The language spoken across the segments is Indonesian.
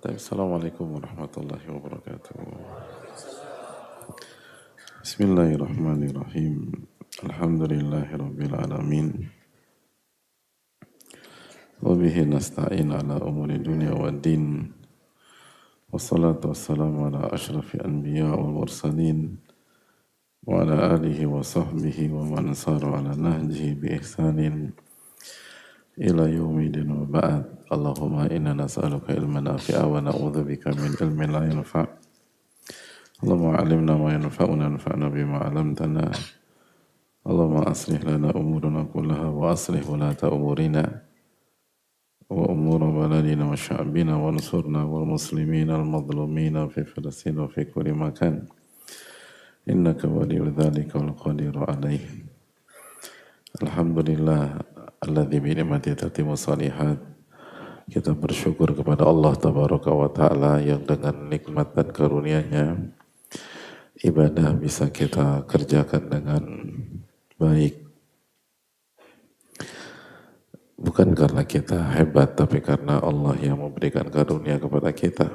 Assalamualaikum warahmatullahi wabarakatuh. Bismillahirrahmanirrahim. Alhamdulillahirabbil alamin. Wa bihi nasta'in ala umuri dunya waddin. Wassalatu wassalamu ala asyrafil anbiya wal mursalin wa ala alihi wa sahbihi wa man sara ala nahjihi bi ihsanin ila yaumidin wa ba'd. Allahumma inna nas'aluka ilman nafi'a wa na'udzubika min ilmin la yanfa'. Allahumma 'allimna ma yanfa'una wanfa'na bima 'allamtana. Allahumma aslih lana umurana kullaha wa aslih ulata umurina wa umura baladina wa sya'bina wa ansurna wal muslimina al madlumina fi Filistin wa fi kulli makan. Innaka waliyyu dzalika wal qadiru 'alaih. Alhamdulillah alladzi bi ni'matihi tatimmu shalihat. Kita bersyukur kepada Allah Tabaraka wa Ta'ala yang dengan nikmat dan karunia-Nya ibadah bisa kita kerjakan dengan baik. Bukan karena kita hebat, tapi karena Allah yang memberikan karunia kepada kita.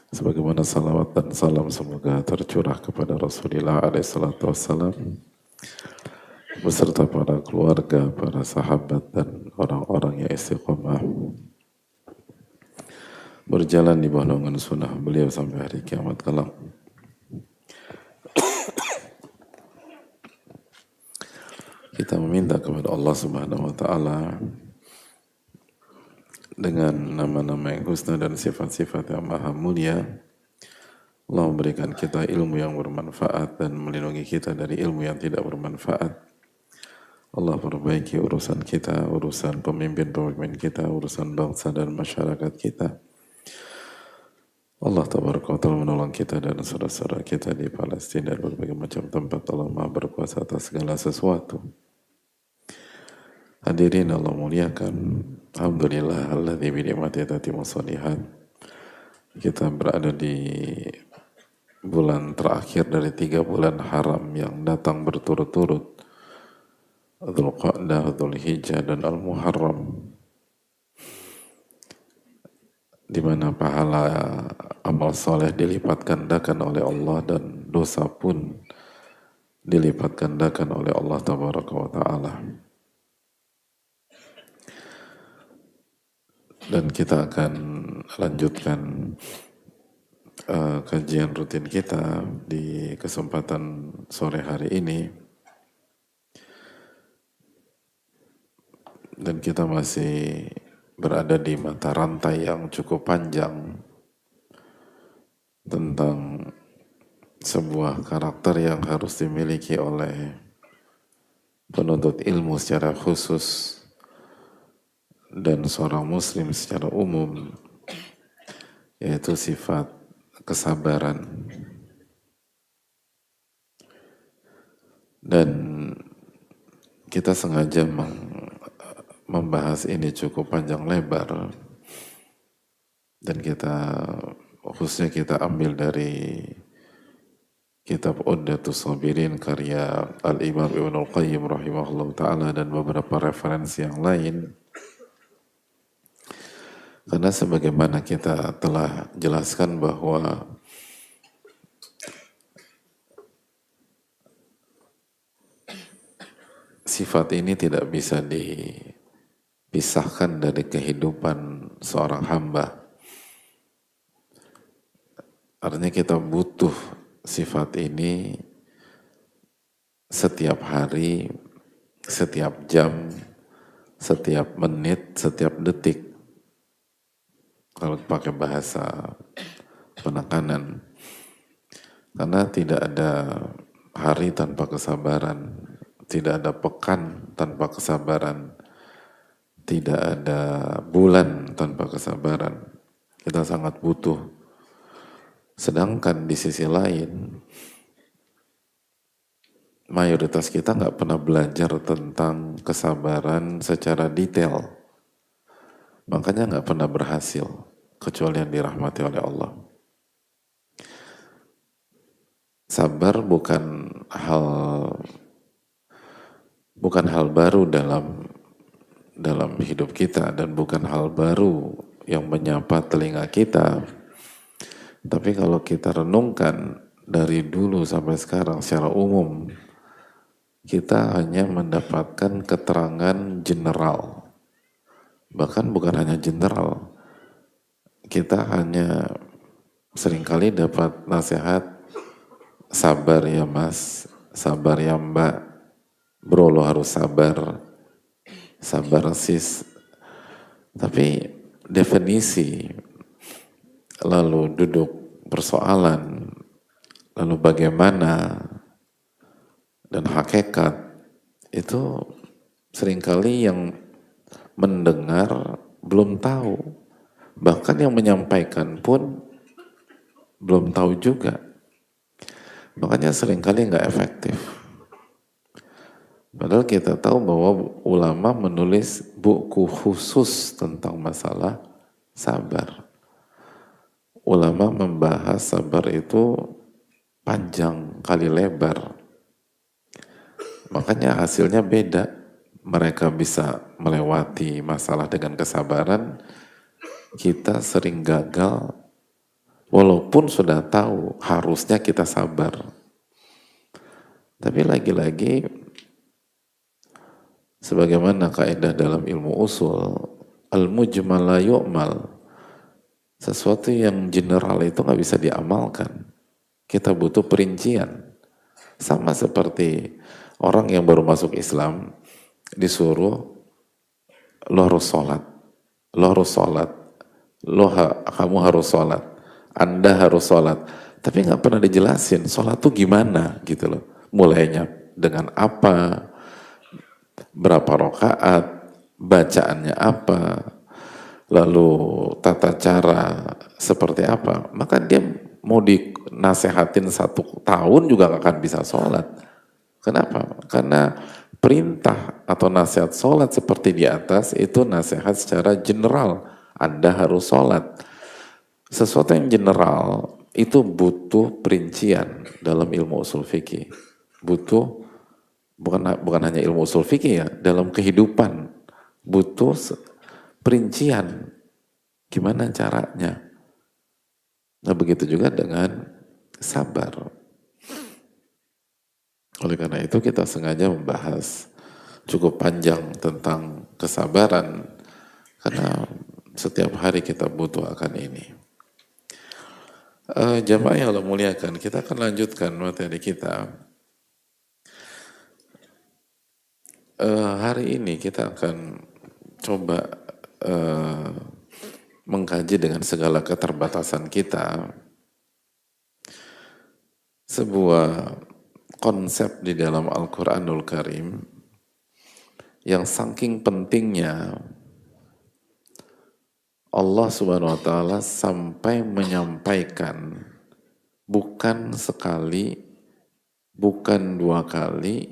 Sebagaimana salawat dan salam semoga tercurah kepada Rasulullah SAW beserta para keluarga, para sahabat, dan orang-orang yang istiqomah berjalan di bawah naungan sunnah beliau sampai hari kiamat kelak. Kita meminta kepada Allah Subhanahu wa Ta'ala dengan nama-nama yang husna dan sifat-sifat yang maha mulia, Allah memberikan kita ilmu yang bermanfaat dan melindungi kita dari ilmu yang tidak bermanfaat. Allah perbaiki urusan kita, urusan pemimpin-pemimpin kita, urusan bangsa dan masyarakat kita. Allah Tabaraka wa Ta'ala menolong kita dan saudara-saudara kita di Palestina dan berbagai macam tempat. Allah Maha berkuasa atas segala sesuatu. Hadirin Allah muliakan. Alhamdulillah alladzi bi ni'matihi tatimmu shalihat. Kita berada di bulan terakhir dari 3 bulan haram yang datang berturut-turut, Dzulqa'dah, Dzulhijjah, dan Al-Muharram, di mana pahala amal soleh dilipat gandakan oleh Allah dan dosa pun dilipat gandakan oleh Allah Tabaraka wa Ta'ala. Dan kita akan lanjutkan kajian rutin kita di kesempatan sore hari ini. Dan kita masih berada di mata rantai yang cukup panjang tentang sebuah karakter yang harus dimiliki oleh penuntut ilmu secara khusus dan seorang muslim secara umum, yaitu sifat kesabaran. Dan kita sengaja membahas ini cukup panjang lebar, dan khususnya kita ambil dari kitab Uddatus Sabirin karya Al-Imam Ibnul Qayyim rahimahullah ta'ala dan beberapa referensi yang lain. Karena sebagaimana kita telah jelaskan bahwa sifat ini tidak bisa dipisahkan dari kehidupan seorang hamba. Artinya kita butuh sifat ini setiap hari, setiap jam, setiap menit, setiap detik. Kalau pakai bahasa penekanan, karena tidak ada hari tanpa kesabaran, tidak ada pekan tanpa kesabaran, tidak ada bulan tanpa kesabaran. Kita sangat butuh. Sedangkan di sisi lain, mayoritas kita nggak pernah belajar tentang kesabaran secara detail. Makanya nggak pernah berhasil, kecuali yang dirahmati oleh Allah. Sabar bukan hal baru dalam hidup kita, dan bukan hal baru yang menyapa telinga kita. Tapi kalau kita renungkan dari dulu sampai sekarang secara umum, kita hanya mendapatkan keterangan general. Bahkan bukan hanya general, kita hanya seringkali dapat nasihat, sabar ya mas, sabar ya mbak, bro lo harus sabar, sabar sis. Tapi definisi, lalu duduk persoalan, lalu bagaimana, dan hakikat, itu seringkali yang mendengar belum tahu. Bahkan yang menyampaikan pun belum tahu juga. Makanya seringkali nggak efektif. Padahal kita tahu bahwa ulama menulis buku khusus tentang masalah sabar. Ulama membahas sabar itu panjang kali lebar. Makanya hasilnya beda. Mereka bisa melewati masalah dengan kesabaran, kita sering gagal walaupun sudah tahu harusnya kita sabar. Tapi lagi-lagi sebagaimana kaidah dalam ilmu usul, al-mujmal la yu'mal, sesuatu yang general itu nggak bisa diamalkan. Kita butuh perincian. Sama seperti orang yang baru masuk Islam disuruh lo harus sholat, lo harus sholat, kamu harus sholat, Anda harus sholat. Tapi nggak pernah dijelasin sholat tuh gimana gitu loh. Mulainya dengan apa, berapa rakaat, bacaannya apa, lalu tata cara seperti apa. Maka dia mau dinasehatin 1 tahun juga gak akan bisa sholat. Kenapa? Karena perintah atau nasihat sholat seperti di atas itu nasihat secara general. Anda harus sholat. Sesuatu yang general itu butuh perincian dalam ilmu usul fikih. Butuh bukan hanya ilmu usul fikih ya, dalam kehidupan butuh perincian. Gimana caranya? Nah begitu juga dengan sabar. Oleh karena itu kita sengaja membahas cukup panjang tentang kesabaran karena setiap hari kita butuh akan ini. Jamaah yang Allah muliakan, kita akan lanjutkan materi kita. Hari ini kita akan coba mengkaji dengan segala keterbatasan kita sebuah konsep di dalam Al-Quranul Karim yang saking pentingnya Allah Subhanahu wa Ta'ala sampai menyampaikan bukan sekali, bukan 2 kali,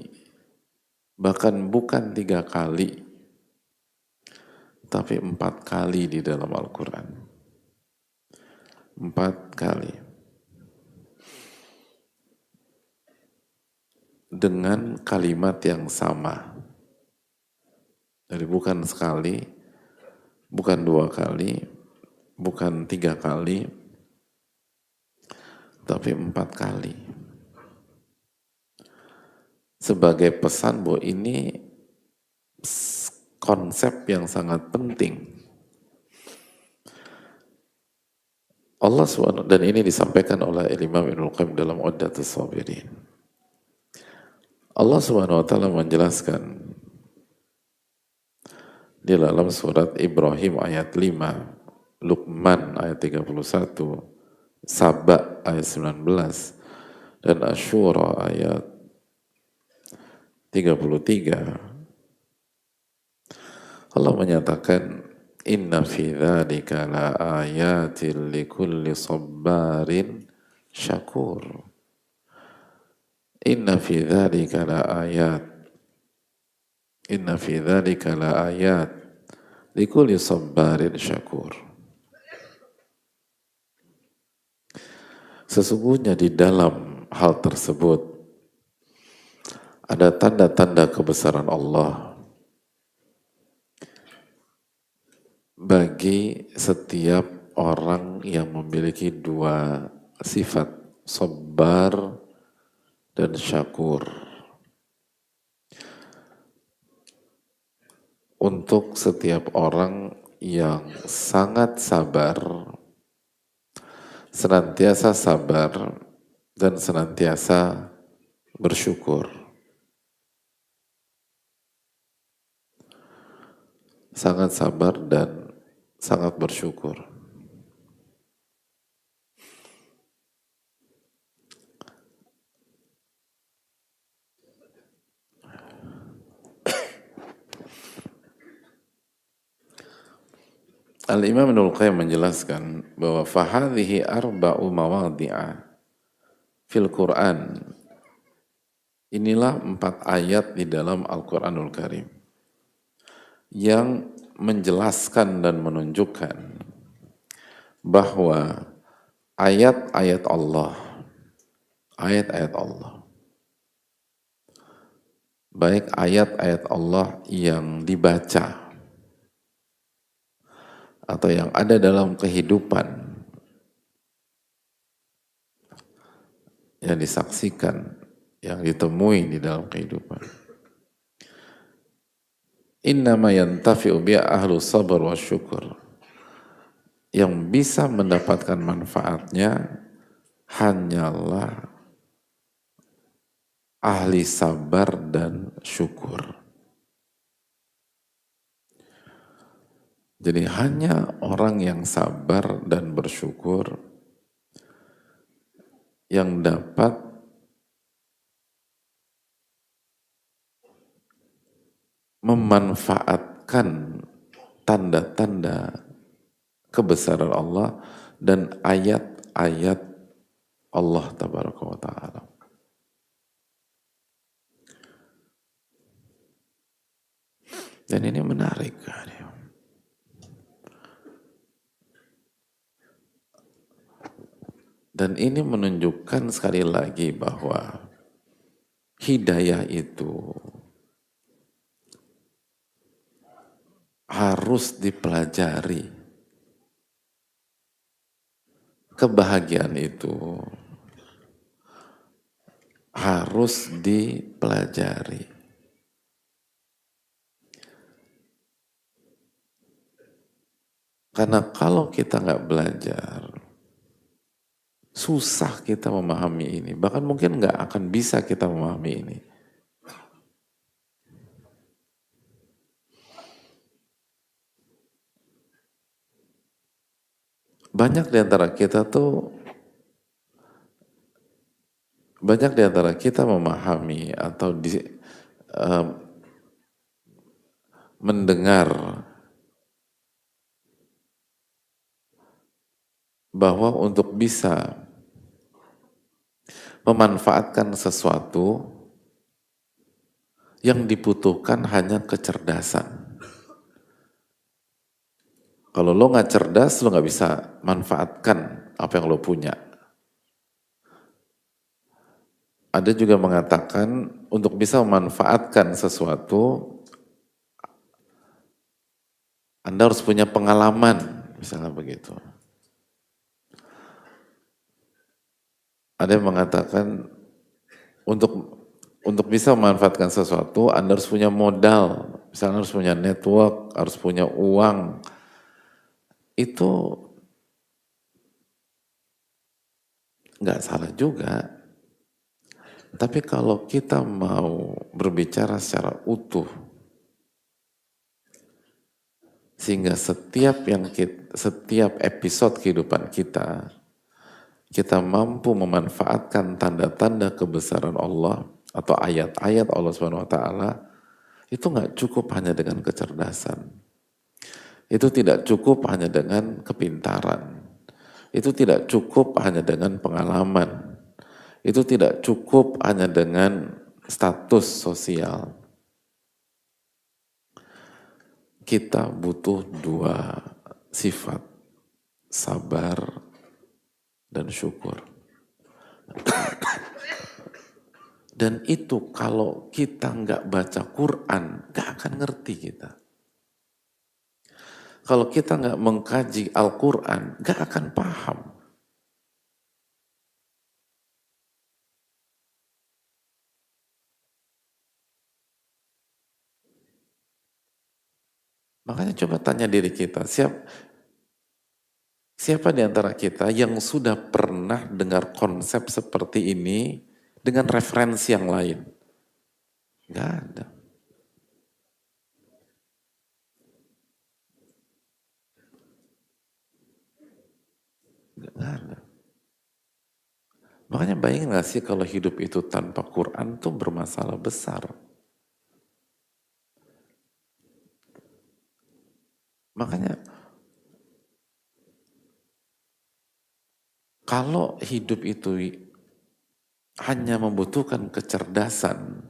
bahkan bukan 3 kali, tapi 4 kali di dalam Al-Quran. 4 kali. Dengan kalimat yang sama. Jadi bukan sekali, bukan 2 kali, bukan 3 kali, tapi 4 kali. Sebagai pesan bahwa ini konsep yang sangat penting. Allah SWT, dan ini disampaikan oleh Imam Ibnul Qayyim dalam Uddatus Sabirin. Allah SWT menjelaskan di dalam surat Ibrahim ayat 5, Luqman ayat 31, Saba ayat 19, dan Asyura ayat 33. Allah menyatakan, Inna fi dzalika la ayatin likulli sabbarin syakur. Inna fi dzalika la ayat. Inna fi dzalika la ayat likulli sabbarin syakur. Sesungguhnya di dalam hal tersebut ada tanda-tanda kebesaran Allah bagi setiap orang yang memiliki dua sifat, sabar dan syakur. Untuk setiap orang yang sangat sabar, senantiasa sabar, dan senantiasa bersyukur. Sangat sabar dan sangat bersyukur. Al-Imam Ibnul Qayyim menjelaskan bahwa fahadhihi arba'u mawadhi'a fil Quran. Inilah 4 ayat di dalam Al-Quranul Karim yang menjelaskan dan menunjukkan bahwa ayat-ayat Allah, ayat-ayat Allah, baik ayat-ayat Allah yang dibaca atau yang ada dalam kehidupan, yang disaksikan, yang ditemui di dalam kehidupan. Innama yantafi'u biha ahlu sabar wa syukur. Yang bisa mendapatkan manfaatnya hanyalah ahli sabar dan syukur. Jadi hanya orang yang sabar dan bersyukur yang dapat memanfaatkan tanda-tanda kebesaran Allah dan ayat-ayat Allah tabaraka wa ta'ala. Dan ini menarik kan? Dan ini menunjukkan sekali lagi bahwa hidayah itu harus dipelajari. Kebahagiaan itu harus dipelajari. Karena kalau kita nggak belajar, susah kita memahami ini. Bahkan mungkin nggak akan bisa kita memahami ini. Banyak di antara kita memahami atau mendengar bahwa untuk bisa memanfaatkan sesuatu yang dibutuhkan hanya kecerdasan. Kalau lo nggak cerdas, lo nggak bisa manfaatkan apa yang lo punya. Ada juga mengatakan untuk bisa memanfaatkan sesuatu, Anda harus punya pengalaman, misalnya begitu. Ada yang mengatakan untuk bisa memanfaatkan sesuatu, Anda harus punya modal, misalnya harus punya network, harus punya uang. Itu nggak salah juga. Tapi kalau kita mau berbicara secara utuh, sehingga setiap episode kehidupan kita mampu memanfaatkan tanda-tanda kebesaran Allah atau ayat-ayat Allah Subhanahu wa taala, itu nggak cukup hanya dengan kecerdasan. Itu tidak cukup hanya dengan kepintaran. Itu tidak cukup hanya dengan pengalaman. Itu tidak cukup hanya dengan status sosial. Kita butuh 2 sifat, sabar dan syukur. Dan itu kalau kita nggak baca Quran, nggak akan ngerti kita. Kalau kita nggak mengkaji Al-Quran, nggak akan paham. Makanya coba tanya diri kita, siapa di antara kita yang sudah pernah dengar konsep seperti ini dengan referensi yang lain? Nggak ada. Nggak ada. Makanya bayangin gak sih kalau hidup itu tanpa Quran tuh bermasalah besar. Makanya kalau hidup itu hanya membutuhkan kecerdasan,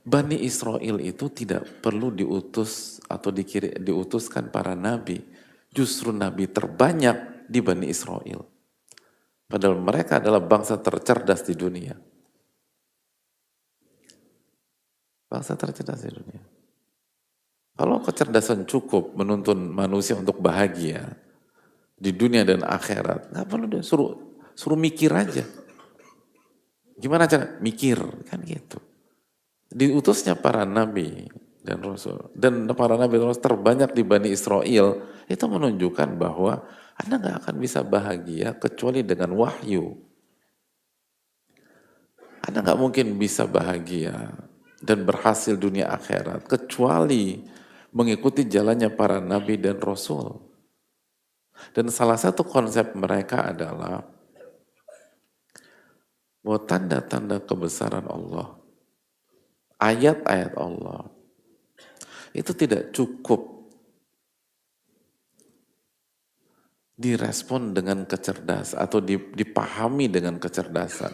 Bani Israel itu tidak perlu diutus atau diutuskan para nabi. Justru nabi terbanyak di Bani Israel. Padahal mereka adalah bangsa tercerdas di dunia. Bangsa tercerdas di dunia. Kalau kecerdasan cukup menuntun manusia untuk bahagia di dunia dan akhirat, nggak perlu deh, suruh mikir aja. Gimana cara? Mikir, kan gitu. Diutusnya para nabi dan rasul, dan para nabi dan rasul terbanyak di Bani Israel, itu menunjukkan bahwa Anda nggak akan bisa bahagia kecuali dengan wahyu. Anda nggak mungkin bisa bahagia dan berhasil dunia akhirat kecuali mengikuti jalannya para nabi dan rasul. Dan salah satu konsep mereka adalah bahwa tanda-tanda kebesaran Allah, ayat-ayat Allah, itu tidak cukup direspon dengan kecerdasan atau dipahami dengan kecerdasan,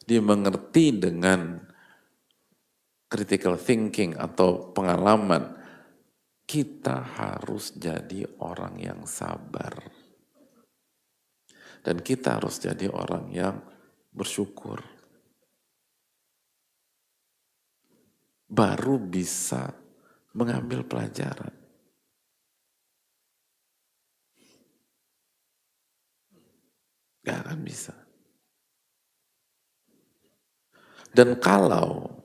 dimengerti dengan critical thinking atau pengalaman. Kita harus jadi orang yang sabar. Dan kita harus jadi orang yang bersyukur. Baru bisa mengambil pelajaran. Gak akan bisa. Dan kalau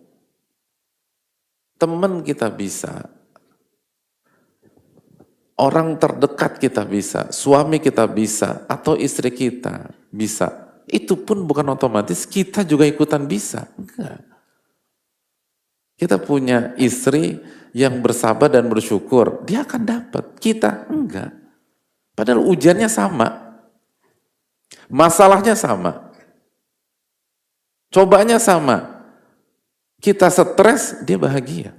teman kita bisa, orang terdekat kita bisa, suami kita bisa, atau istri kita bisa, itu pun bukan otomatis kita juga ikutan bisa. Enggak. Kita punya istri yang bersabar dan bersyukur, dia akan dapat. Kita enggak. Padahal ujiannya sama. Masalahnya sama. Cobanya sama. Kita stres, dia bahagia.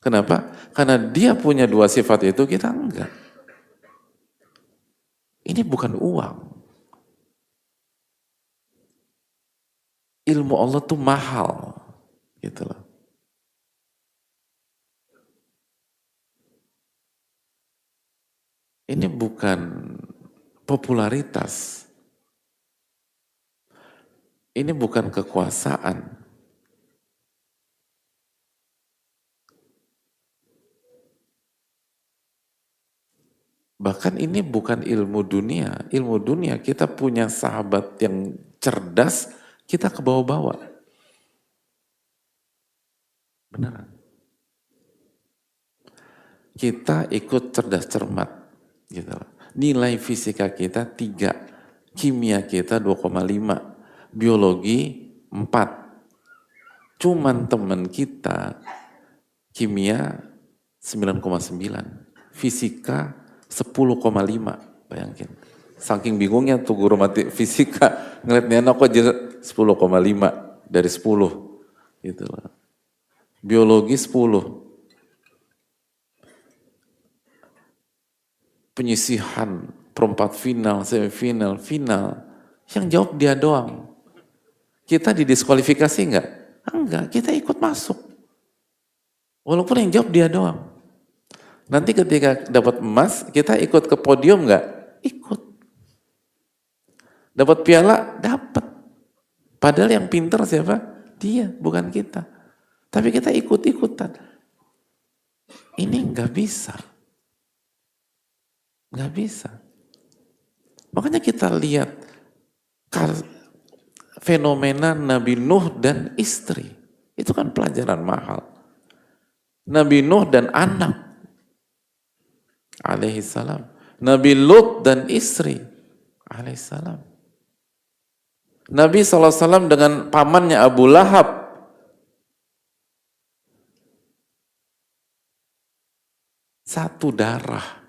Kenapa? Karena dia punya dua sifat itu, kita enggak. Ini bukan uang. Ilmu Allah tuh mahal. Gitu loh. Ini bukan popularitas. Ini bukan kekuasaan. Bahkan ini bukan ilmu dunia. Ilmu dunia kita punya sahabat yang cerdas, kita ke bawah-bawah. Beneran. Kita ikut cerdas cermat. Gitu. Nilai fisika kita 3, kimia kita 2,5, biologi 4. Cuman teman kita kimia 9,9, fisika 10,5, bayangin. Saking bingungnya tuh guru mati fisika, ngeliat nih anak kok jadi 10,5 dari 10. Gitu lah. Biologi 10. Penyisihan, perempat final, semifinal, final, yang jawab dia doang. Kita didiskualifikasi enggak? Enggak, kita ikut masuk. Walaupun yang jawab dia doang. Nanti ketika dapat emas, kita ikut ke podium enggak? Ikut. Dapat piala? Dapat. Padahal yang pinter siapa? Dia, bukan kita. Tapi kita ikut-ikutan. Ini nggak bisa. Nggak bisa. Makanya kita lihat fenomena Nabi Nuh dan istri. Itu kan pelajaran mahal. Nabi Nuh dan anak alaihi salam. Nabi Lut dan istri alaihi salam. Nabi SAW dengan pamannya Abu Lahab. Satu darah.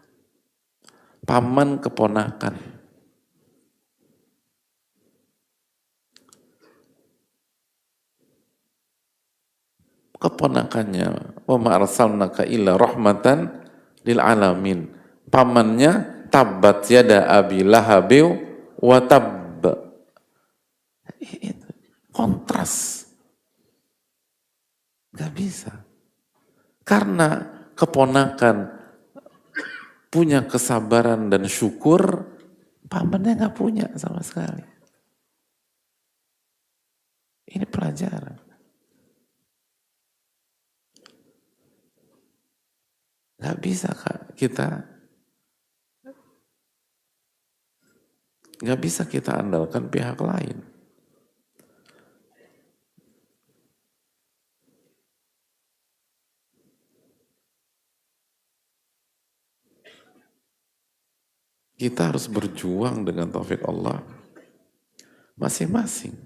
Paman keponakan. Keponakannya, wa ma arsalnaka illa rahmatan lil alamin. Pamannya tabbat yada abi lahabiw wa tabb. Kontras. Gak bisa. Karena keponakan punya kesabaran dan syukur, pamannya gak punya sama sekali. Ini pelajaran. Gak bisa kita andalkan pihak lain. Kita harus berjuang dengan taufik Allah masing-masing.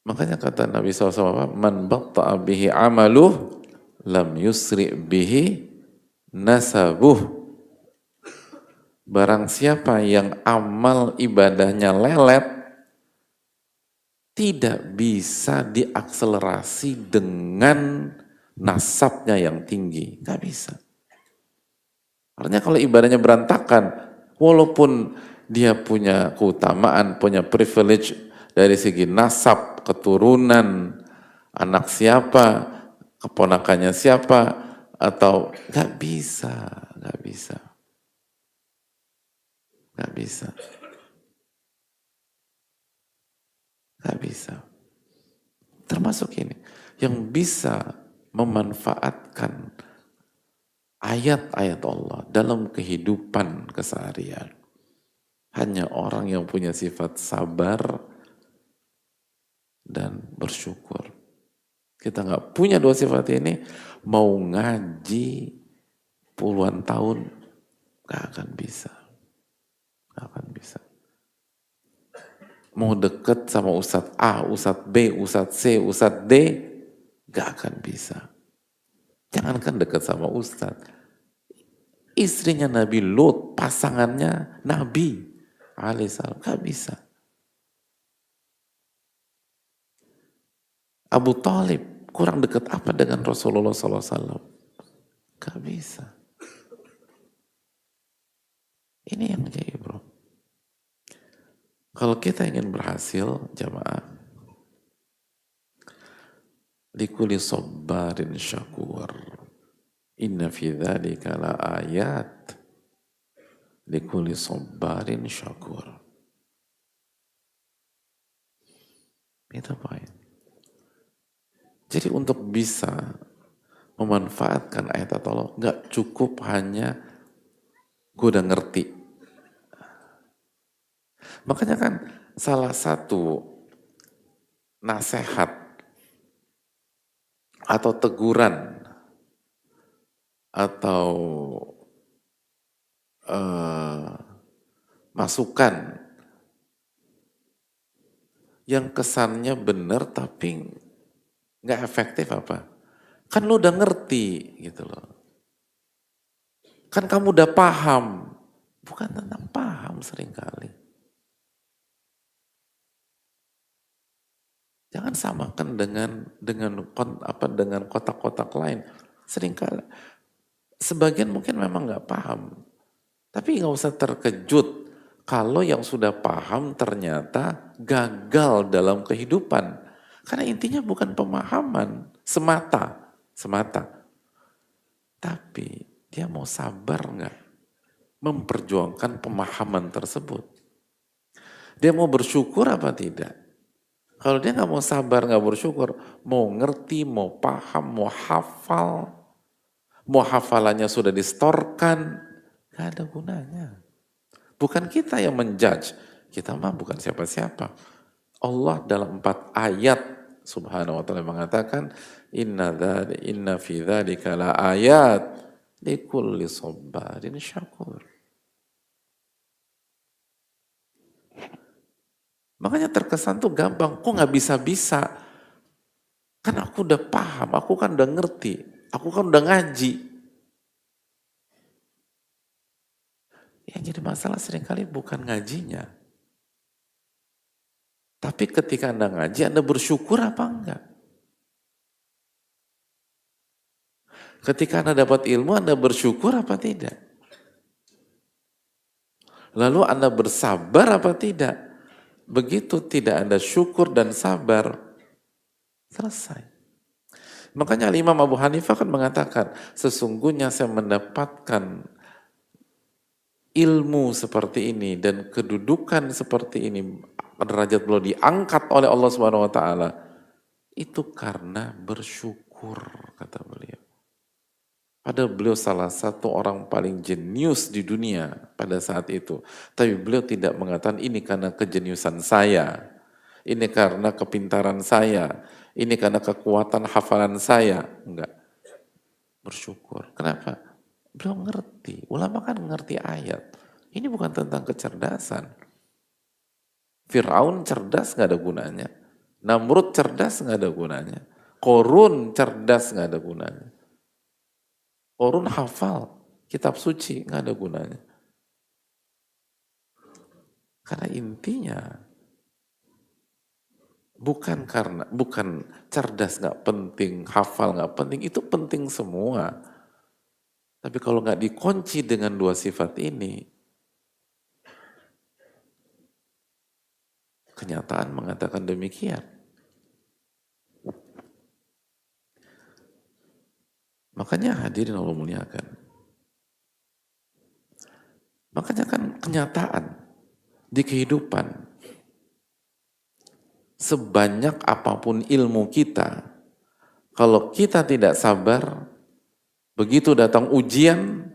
Makanya kata Nabi SAW, man batta'a bihi amaluh lam yusri' bihi nasabuh. Barang siapa yang amal ibadahnya lelet, tidak bisa diakselerasi dengan nasabnya yang tinggi. Gak bisa. Artinya kalau ibadahnya berantakan, walaupun dia punya keutamaan, punya privilege dari segi nasab, keturunan, anak siapa, keponakannya siapa, atau gak bisa. Termasuk ini, yang bisa memanfaatkan ayat-ayat Allah dalam kehidupan keseharian. Hanya orang yang punya sifat sabar dan bersyukur. Kita nggak punya dua sifat ini, mau ngaji puluhan tahun, nggak akan bisa. Mau deket sama Ustadz A, Ustadz B, Ustadz C, Ustadz D, nggak akan bisa. Jangankan dekat sama Ustadz. Istrinya Nabi Lut, pasangannya Nabi alaihissalam, gak bisa. Abu Talib kurang dekat apa dengan Rasulullah SAW? Gak bisa. Ini yang jadi bro. Kalau kita ingin berhasil, jamaah, likuli sabbarin syakur. Inna fi dzalika la ayat likulli sabbarin syakur. Itu poin. Jadi untuk bisa memanfaatkan ayat Allah, nggak cukup hanya gue udah ngerti. Makanya kan salah satu nasihat atau teguran atau masukan yang kesannya benar tapi nggak efektif apa? Kan lu udah ngerti gitu loh. Kan kamu udah paham. Bukan tentang paham seringkali. Jangan samakan dengan kotak-kotak lain. Seringkali sebagian mungkin memang nggak paham. Tapi nggak usah terkejut kalau yang sudah paham ternyata gagal dalam kehidupan. Karena intinya bukan pemahaman semata. Tapi dia mau sabar nggak memperjuangkan pemahaman tersebut. Dia mau bersyukur apa tidak? Kalau dia nggak mau sabar, nggak bersyukur, mau ngerti, mau paham, mau hafal, mau hafalannya sudah distorkan, nggak ada gunanya. Bukan kita yang menjudge, kita mah bukan siapa-siapa. Allah dalam 4 ayat subhanahu wa ta'ala mengatakan, inna fi dzalika la ayat likulli sabarin syakur. Makanya terkesan tuh gampang, kok nggak bisa-bisa? Kan aku udah paham, aku kan udah ngerti, aku kan udah ngaji. Yang jadi masalah seringkali bukan ngajinya. Tapi ketika Anda ngaji, Anda bersyukur apa enggak? Ketika Anda dapat ilmu, Anda bersyukur apa tidak? Lalu Anda bersabar apa tidak? Begitu tidak ada syukur dan sabar, selesai. Makanya Imam Abu Hanifah kan mengatakan, sesungguhnya saya mendapatkan ilmu seperti ini dan kedudukan seperti ini, derajat beliau diangkat oleh Allah Subhanahu wa taala, itu karena bersyukur, kata beliau. Padahal beliau salah satu orang paling jenius di dunia pada saat itu. Tapi beliau tidak mengatakan ini karena kejeniusan saya, ini karena kepintaran saya, ini karena kekuatan hafalan saya. Enggak, bersyukur. Kenapa? Beliau ngerti, ulama kan ngerti ayat. Ini bukan tentang kecerdasan. Fir'aun cerdas nggak ada gunanya. Namrud cerdas nggak ada gunanya. Korun cerdas nggak ada gunanya. Korun hafal kitab suci nggak ada gunanya. Karena intinya bukan cerdas nggak penting, hafal nggak penting, itu penting semua. Tapi kalau nggak dikunci dengan 2 sifat ini, kenyataan mengatakan demikian. Makanya hadirin Allah muliakan. Makanya kan kenyataan di kehidupan, sebanyak apapun ilmu kita, kalau kita tidak sabar, begitu datang ujian,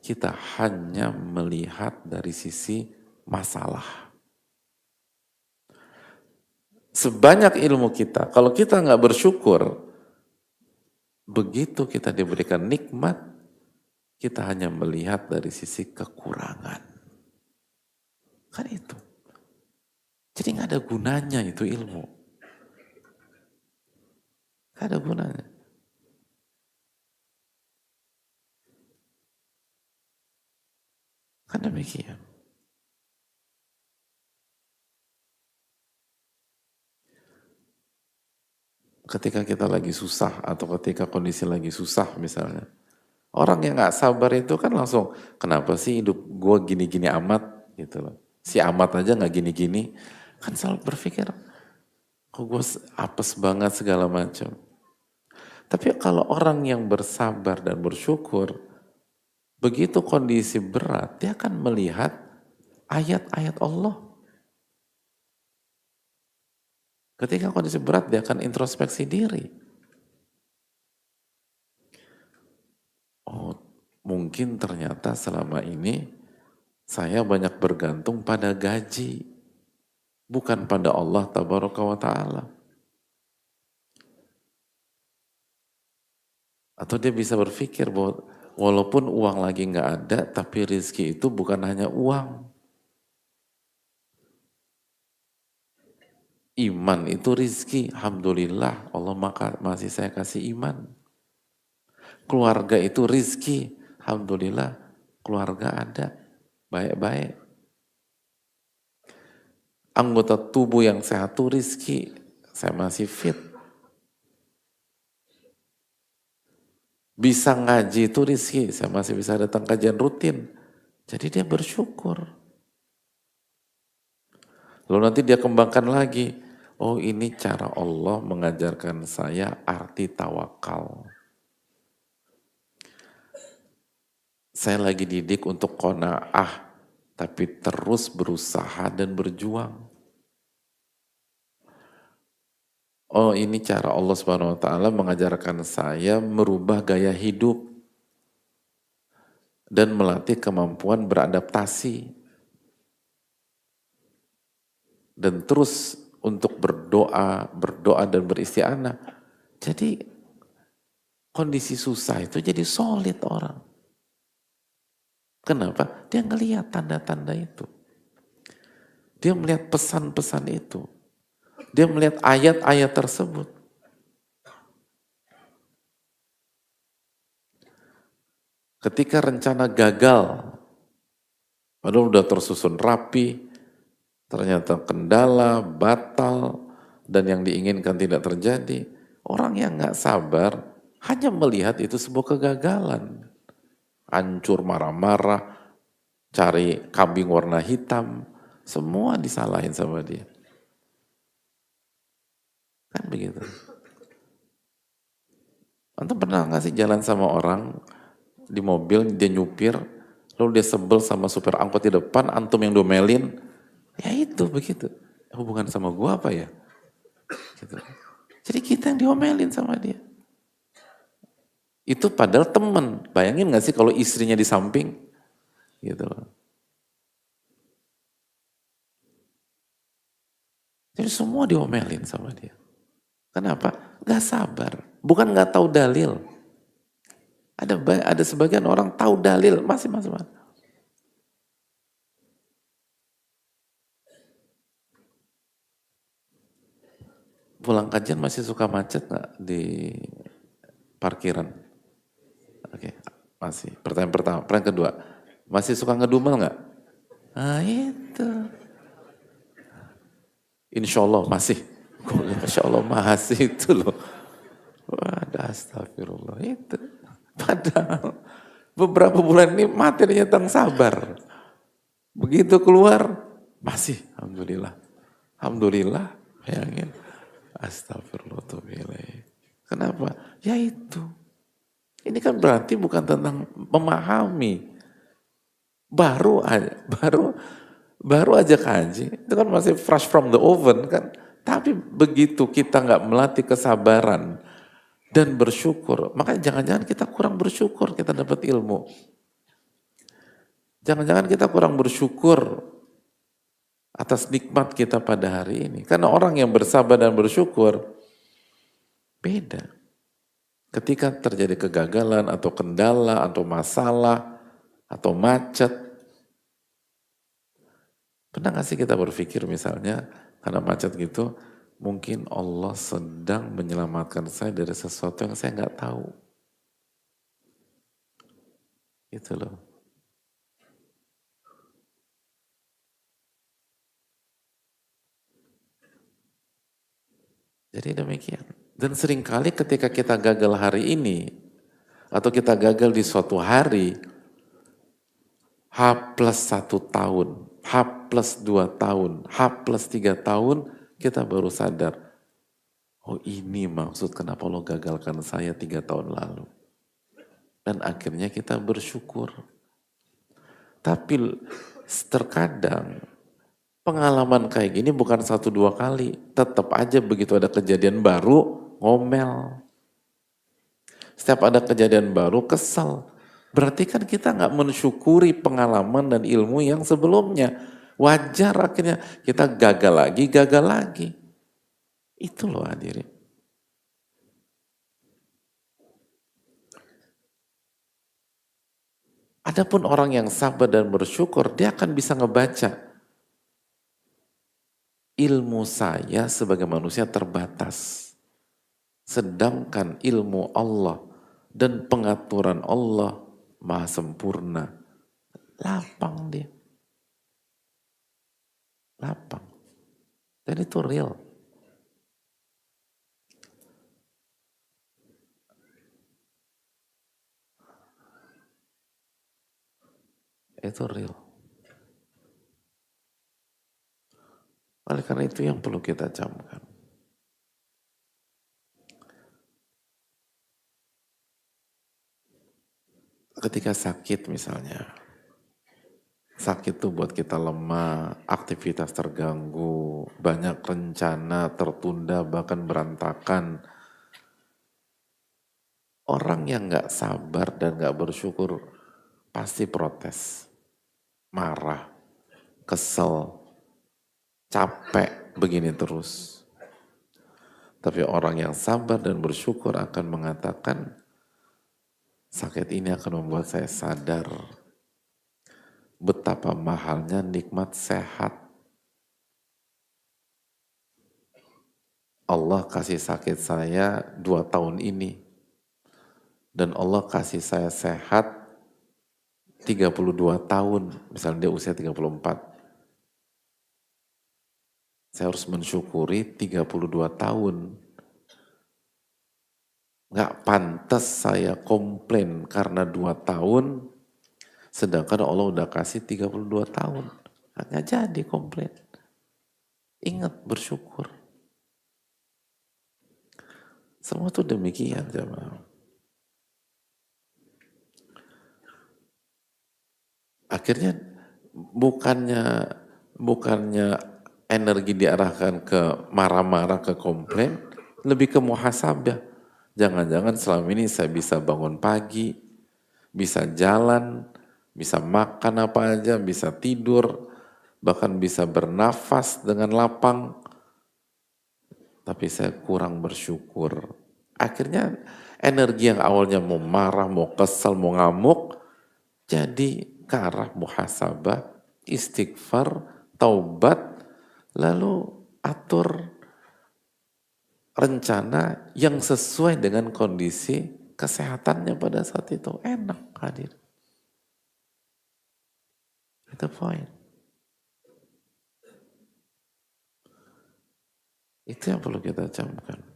kita hanya melihat dari sisi masalah. Sebanyak ilmu kita, kalau kita nggak bersyukur, begitu kita diberikan nikmat, kita hanya melihat dari sisi kekurangan. Kan itu. Jadi nggak ada gunanya itu ilmu. Nggak ada gunanya. Kan demikian. Ketika kita lagi susah atau ketika kondisi lagi susah misalnya, orang yang nggak sabar itu kan langsung, kenapa sih hidup gue gini-gini amat gitu loh. Si amat aja nggak gini-gini, kan selalu berpikir, kok gue apes banget segala macam. Tapi kalau orang yang bersabar dan bersyukur, begitu kondisi berat, dia akan melihat ayat-ayat Allah. Ketika kondisi berat, dia akan introspeksi diri. Oh, mungkin ternyata selama ini saya banyak bergantung pada gaji, bukan pada Allah Tabaraka wa Ta'ala. Atau dia bisa berpikir bahwa walaupun uang lagi nggak ada, tapi rezeki itu bukan hanya uang. Iman itu rizki, alhamdulillah Allah masih saya kasih iman. Keluarga itu rizki, alhamdulillah keluarga ada, baik-baik. Anggota tubuh yang sehat itu rizki, saya masih fit. Bisa ngaji itu rizki, saya masih bisa datang kajian rutin. Jadi dia bersyukur. Lalu nanti dia kembangkan lagi, oh ini cara Allah mengajarkan saya arti tawakal. Saya lagi didik untuk qanaah, tapi terus berusaha dan berjuang. Oh, ini cara Allah Subhanahu wa taala mengajarkan saya merubah gaya hidup dan melatih kemampuan beradaptasi dan terus untuk berdoa, berdoa dan beristighfar. Jadi kondisi susah itu jadi solid orang. Kenapa? Dia ngelihat tanda-tanda itu. Dia melihat pesan-pesan itu. Dia melihat ayat-ayat tersebut. Ketika rencana gagal, padahal udah tersusun rapi, ternyata kendala, batal, dan yang diinginkan tidak terjadi. Orang yang nggak sabar hanya melihat itu sebuah kegagalan. Hancur, marah-marah, cari kambing warna hitam, semua disalahin sama dia. Kan begitu. Antum pernah nggak sih jalan sama orang di mobil, dia nyupir, lalu dia sebel sama supir angkot di depan, antum yang domelin, ya itu begitu. Hubungan sama gua apa ya? Gitu. Jadi kita yang diomelin sama dia. Itu padahal temen. Bayangin gak sih kalau istrinya di samping? Gitu loh. Jadi semua diomelin sama dia. Kenapa? Gak sabar. Bukan gak tahu dalil. Ada sebagian orang tahu dalil, masih. Pulang kajian masih suka macet gak di parkiran? Oke, masih. Pertanyaan pertama. Pertanyaan kedua, masih suka ngedumel gak? Nah itu. Insya Allah masih. Insya Allah masih itu loh. Wadah astagfirullah itu. Padahal beberapa bulan ini materinya tentang sabar. Begitu keluar, masih. Alhamdulillah. Alhamdulillah. Bayangin. Astagfirullah. Kenapa? Ya itu. Ini kan berarti bukan tentang memahami. Baru aja kaji. Itu kan masih fresh from the oven kan. Tapi begitu kita nggak melatih kesabaran dan bersyukur, makanya jangan-jangan kita kurang bersyukur kita dapat ilmu. Jangan-jangan kita kurang bersyukur atas nikmat kita pada hari ini. Karena orang yang bersabar dan bersyukur beda. Ketika terjadi kegagalan atau kendala atau masalah atau macet, pernah nggak sih kita berpikir misalnya karena macet gitu, mungkin Allah sedang menyelamatkan saya dari sesuatu yang saya nggak tahu. Gitu loh. Jadi demikian. Dan seringkali ketika kita gagal hari ini, atau kita gagal di suatu hari, H plus 1 tahun, H plus 2 tahun, H plus 3 tahun, kita baru sadar, oh ini maksud kenapa Allah gagalkan saya 3 tahun lalu. Dan akhirnya kita bersyukur. Tapi terkadang pengalaman kayak gini bukan 1 2 kali. Tetap aja begitu ada kejadian baru, ngomel. Setiap ada kejadian baru, kesel. Berarti kan kita nggak mensyukuri pengalaman dan ilmu yang sebelumnya. Wajar akhirnya kita gagal lagi. Itu loh hadirin. Adapun orang yang sabar dan bersyukur, dia akan bisa ngebaca ilmu saya sebagai manusia terbatas. Sedangkan ilmu Allah dan pengaturan Allah maha sempurna. Lapang dia. Lapang. Dan itu real. Itu real. Oleh karena itu yang perlu kita camkan. Ketika sakit misalnya, sakit tuh buat kita lemah, aktivitas terganggu, banyak rencana tertunda bahkan berantakan. Orang yang nggak sabar dan nggak bersyukur pasti protes, marah, kesel, capek begini terus. Tapi orang yang sabar dan bersyukur akan mengatakan, sakit ini akan membuat saya sadar betapa mahalnya nikmat sehat. Allah kasih sakit saya 2 tahun ini. Dan Allah kasih saya sehat 32 tahun. Misalnya dia usia 34. Saya harus mensyukuri 32 tahun. Nggak pantas saya komplain karena 2 tahun, sedangkan Allah udah kasih 32 tahun. Nggak jadi komplain. Ingat bersyukur. Semua tuh demikian jemaah. Akhirnya bukannya energi diarahkan ke marah-marah, ke komplain, lebih ke muhasabah. Jangan-jangan selama ini saya bisa bangun pagi, bisa jalan, bisa makan apa aja, bisa tidur, bahkan bisa bernafas dengan lapang, tapi saya kurang bersyukur. Akhirnya energi yang awalnya mau marah, mau kesal, mau ngamuk, jadi ke arah muhasabah, istighfar, taubat, lalu atur rencana yang sesuai dengan kondisi kesehatannya pada saat itu. Enak hadir. Itu poin. Itu yang perlu kita camkan.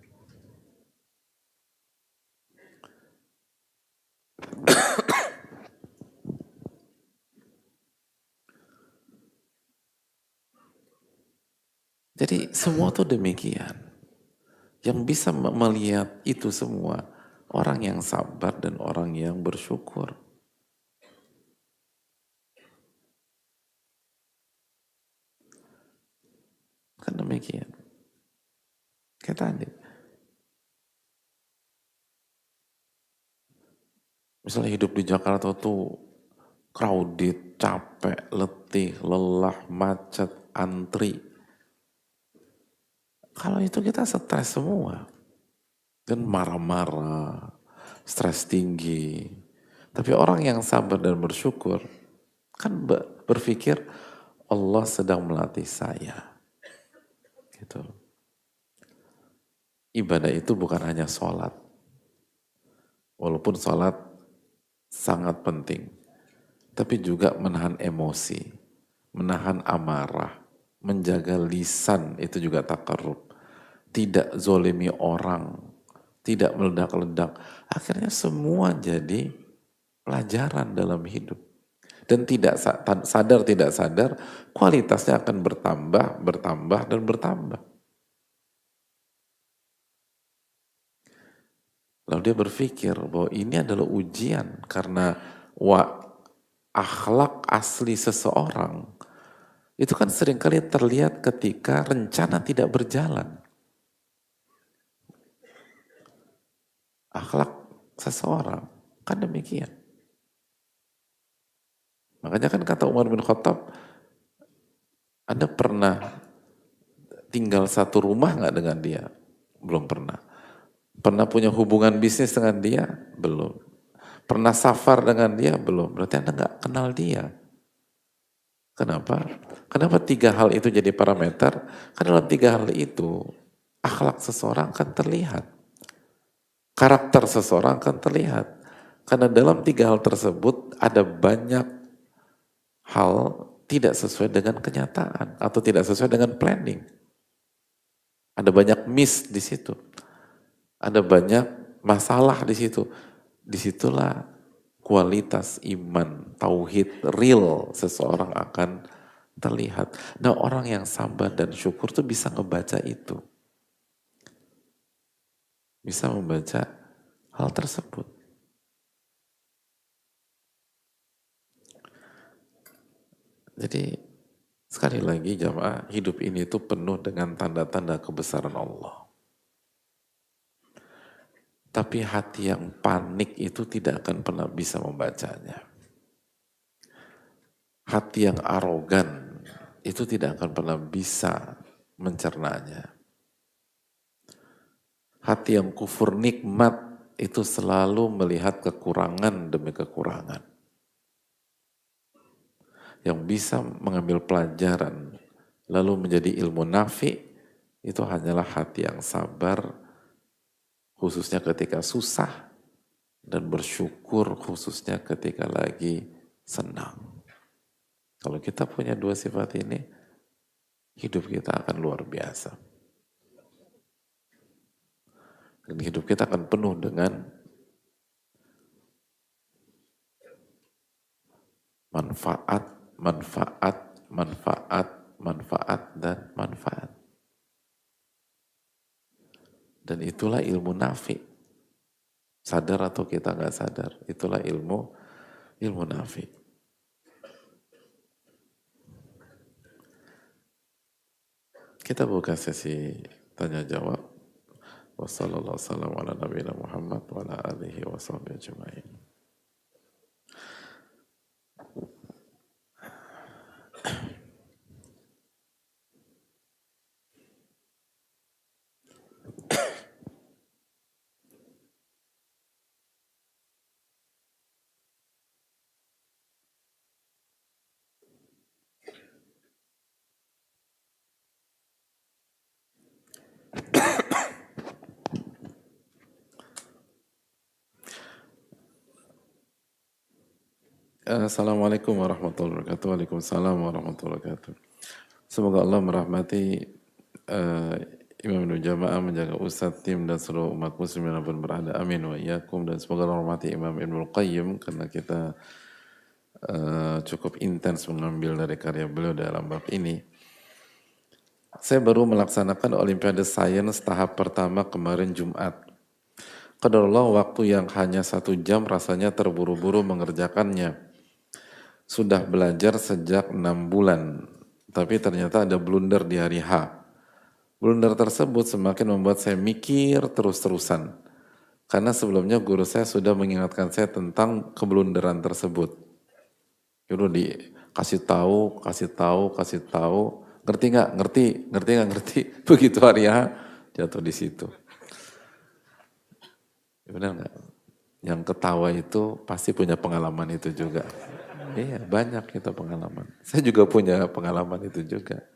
Jadi semua tuh demikian. Yang bisa melihat itu semua, orang yang sabar dan orang yang bersyukur. Kan demikian. Kayak tadi. Misalnya hidup di Jakarta tuh crowded, capek, letih, lelah, macet, antri. Kalau itu kita stres semua. Dan marah-marah, stres tinggi. Tapi orang yang sabar dan bersyukur, kan berpikir Allah sedang melatih saya. Gitu. Ibadah itu bukan hanya sholat. Walaupun sholat sangat penting. Tapi juga menahan emosi, menahan amarah, menjaga lisan itu juga takarrub. Tidak zolimi orang, tidak meledak-ledak. Akhirnya semua jadi pelajaran dalam hidup. Dan tidak sadar tidak sadar, kualitasnya akan bertambah, bertambah, dan bertambah. Lalu dia berpikir bahwa ini adalah ujian karena akhlak asli seseorang itu kan seringkali terlihat ketika rencana tidak berjalan. Akhlak seseorang kan demikian. Makanya kan kata Umar bin Khattab, Anda pernah tinggal satu rumah nggak dengan dia? Belum pernah. Pernah punya hubungan bisnis dengan dia? Belum. Pernah safar dengan dia? Belum. Berarti Anda nggak kenal dia. Kenapa? Kenapa 3 hal itu jadi parameter? Karena dalam 3 hal itu, akhlak seseorang akan terlihat. Karakter seseorang akan terlihat. Karena dalam 3 hal tersebut ada banyak hal tidak sesuai dengan kenyataan atau tidak sesuai dengan planning. Ada banyak miss di situ. Ada banyak masalah di situ. Disitulah kualitas iman, tauhid real seseorang akan terlihat. Nah, orang yang sabar dan syukur tuh bisa ngebaca itu. Bisa membaca hal tersebut. Jadi sekali lagi jamaah, hidup ini itu penuh dengan tanda-tanda kebesaran Allah. Tapi hati yang panik itu tidak akan pernah bisa membacanya. Hati yang arogan itu tidak akan pernah bisa mencernanya. Hati yang kufur nikmat itu selalu melihat kekurangan demi kekurangan. Yang bisa mengambil pelajaran lalu menjadi ilmu nafi itu hanyalah hati yang sabar, khususnya ketika susah, dan bersyukur khususnya ketika lagi senang. Kalau kita punya dua sifat ini, hidup kita akan luar biasa. Dan hidup kita akan penuh dengan manfaat, manfaat, manfaat, manfaat, dan manfaat. Dan itulah ilmu nafi. Sadar atau kita nggak sadar, itulah ilmu nafi. Kita buka sesi tanya jawab. Wassalamualaikum warahmatullahi wabarakatuh. Wa ala alihi wa sahbihi ajma'in. Assalamualaikum warahmatullahi wabarakatuh. Waalaikumsalam warahmatullahi wabarakatuh. Semoga Allah merahmati Imam Ibnu Jamaah, menjaga Ustadz, tim dan seluruh umat muslim yang pun berada. Amin wa iyyakum. Dan semoga Allah merahmati Imam Ibnu Qayyim karena kita cukup intens mengambil dari karya beliau dalam bab ini. Saya baru melaksanakan Olimpiade Sains tahap pertama kemarin Jumat. Qadarullah waktu yang hanya 1 jam rasanya terburu-buru mengerjakannya. Sudah belajar sejak 6 bulan, tapi ternyata ada blunder di hari H. Blunder tersebut semakin membuat saya mikir terus-terusan. Karena sebelumnya guru saya sudah mengingatkan saya tentang keblunderan tersebut. Guru dikasih tahu, kasih tahu. Ngerti nggak? Ngerti nggak? Ngerti. Begitu hari H, jatuh di situ. Benar nggak? Yang ketawa itu pasti punya pengalaman itu juga. Iya, banyak kita pengalaman. Saya juga punya pengalaman itu juga.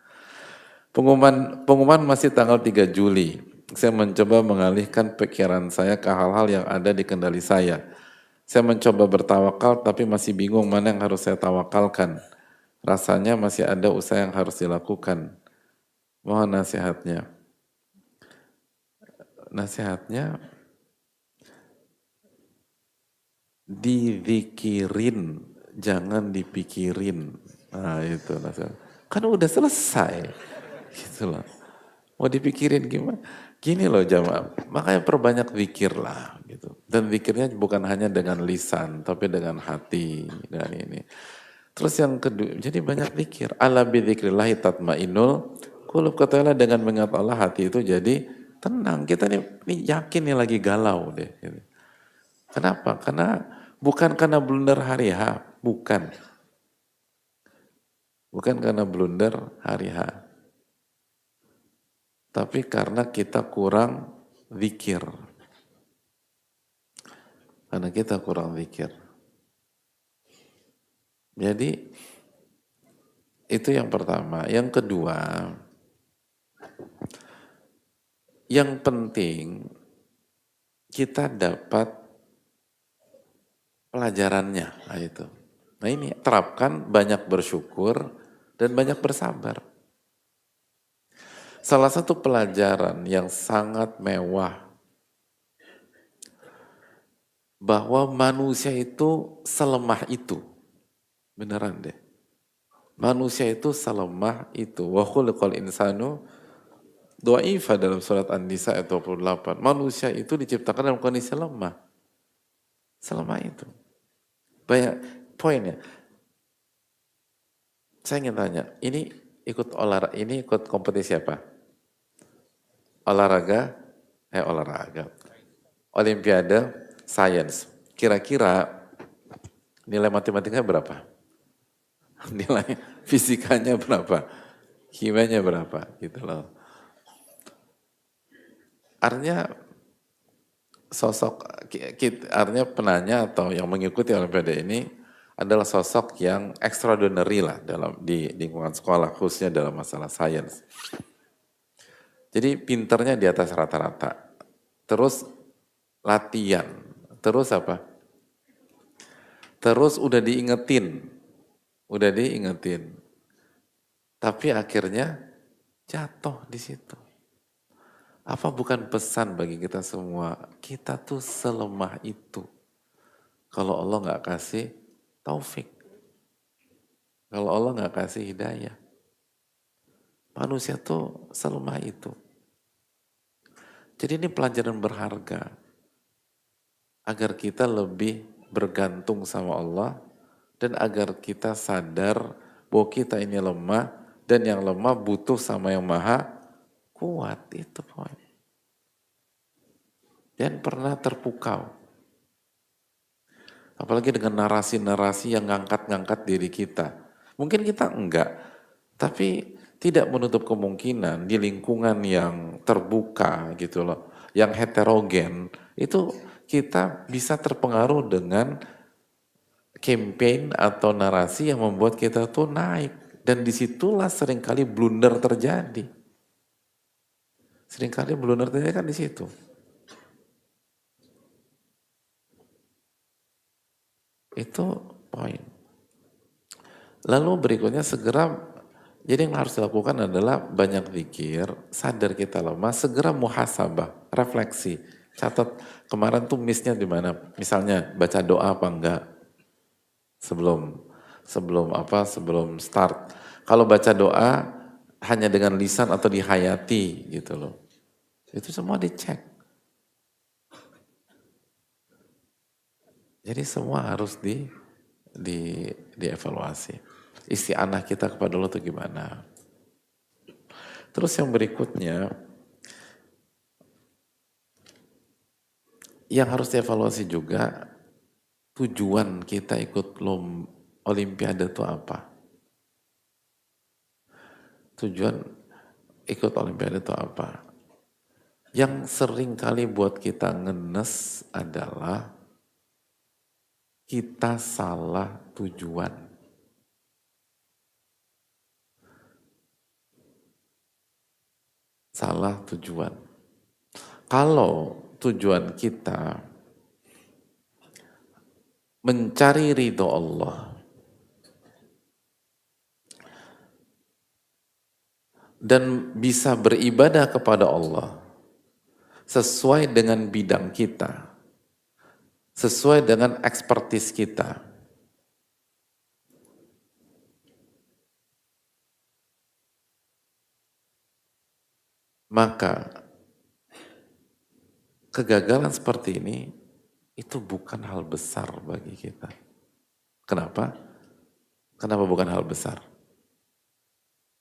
Pengumuman masih tanggal 3 Juli. Saya mencoba mengalihkan pikiran saya ke hal-hal yang ada di kendali saya. Saya mencoba bertawakal tapi masih bingung mana yang harus saya tawakalkan. Rasanya masih ada usaha yang harus dilakukan. Mohon nasihatnya. Nasihatnya, dizikirin, jangan dipikirin. Nah itu nasihat. Kan udah selesai. Gitu loh. Mau dipikirin gimana? Gini loh jamaah, makanya perbanyak zikir lah gitu. Dan zikirnya bukan hanya dengan lisan, tapi dengan hati dan ini. Terus yang kedua, jadi banyak zikir. Ala bidzikrillahi tatmainnul qulub, katakanlah dengan mengingat Allah hati itu jadi tenang. Kita nih yakin nih lagi galau deh. Gitu. Kenapa? Bukan karena blunder hari H, bukan. Bukan karena blunder hari H. Tapi karena kita kurang zikir. Karena kita kurang zikir. Jadi itu yang pertama. Yang kedua, yang penting kita dapat pelajarannya. Nah itu. Nah ini terapkan, banyak bersyukur dan banyak bersabar. Salah satu pelajaran yang sangat mewah bahwa manusia itu selemah itu. Beneran deh. Manusia itu selemah itu. Wa khuliqal insanu dha'ifa dalam surat An-Nisa ayat 28. Manusia itu diciptakan dalam kondisi lemah. Selemah itu. Banyak poinnya. Saya ingin tanya, ini ikut kompetisi apa? Olahraga, olahraga. Olimpiade, Science. Kira-kira nilai matematikanya berapa? Nilai fisikanya berapa? Kimianya berapa? Gitu loh. Artinya artinya penanya atau yang mengikuti Olimpiade ini adalah sosok yang extraordinary lah di lingkungan sekolah, khususnya dalam masalah sains. Jadi pinternya di atas rata-rata. Terus latihan. Terus apa? Terus udah diingetin. Tapi akhirnya jatuh di situ. Apa bukan pesan bagi kita semua? Kita tuh selemah itu. Kalau Allah nggak kasih taufik. Kalau Allah nggak kasih hidayah. Manusia tuh selemah itu. Jadi ini pelajaran berharga. Agar kita lebih bergantung sama Allah. Dan agar kita sadar bahwa kita ini lemah. Dan yang lemah butuh sama yang maha kuat. Itu poinnya. Dan pernah terpukau. Apalagi dengan narasi-narasi yang ngangkat-ngangkat diri kita. Mungkin kita enggak, tapi tidak menutup kemungkinan di lingkungan yang terbuka gitu loh, yang heterogen, itu kita bisa terpengaruh dengan campaign atau narasi yang membuat kita tuh naik. Dan disitulah seringkali blunder terjadi. Seringkali blunder terjadi kan di situ. Itu poin. Lalu berikutnya jadi yang harus dilakukan adalah banyak zikir, sadar kita lemah, segera muhasabah, refleksi. Catat kemarin tuh miss-nya di mana? Misalnya baca doa apa enggak sebelum start. Kalau baca doa hanya dengan lisan atau dihayati gitu loh. Itu semua dicek. Jadi semua harus dievaluasi. Isti'anah kita kepada Allah itu gimana? Terus yang berikutnya, yang harus dievaluasi juga, tujuan kita ikut Olimpiade itu apa? Tujuan ikut Olimpiade itu apa? Yang sering kali buat kita ngenes adalah kita salah tujuan. Salah tujuan. Kalau tujuan kita mencari ridho Allah dan bisa beribadah kepada Allah sesuai dengan bidang kita, sesuai dengan ekspertis kita, maka kegagalan seperti ini itu bukan hal besar bagi kita. Kenapa? Kenapa bukan hal besar?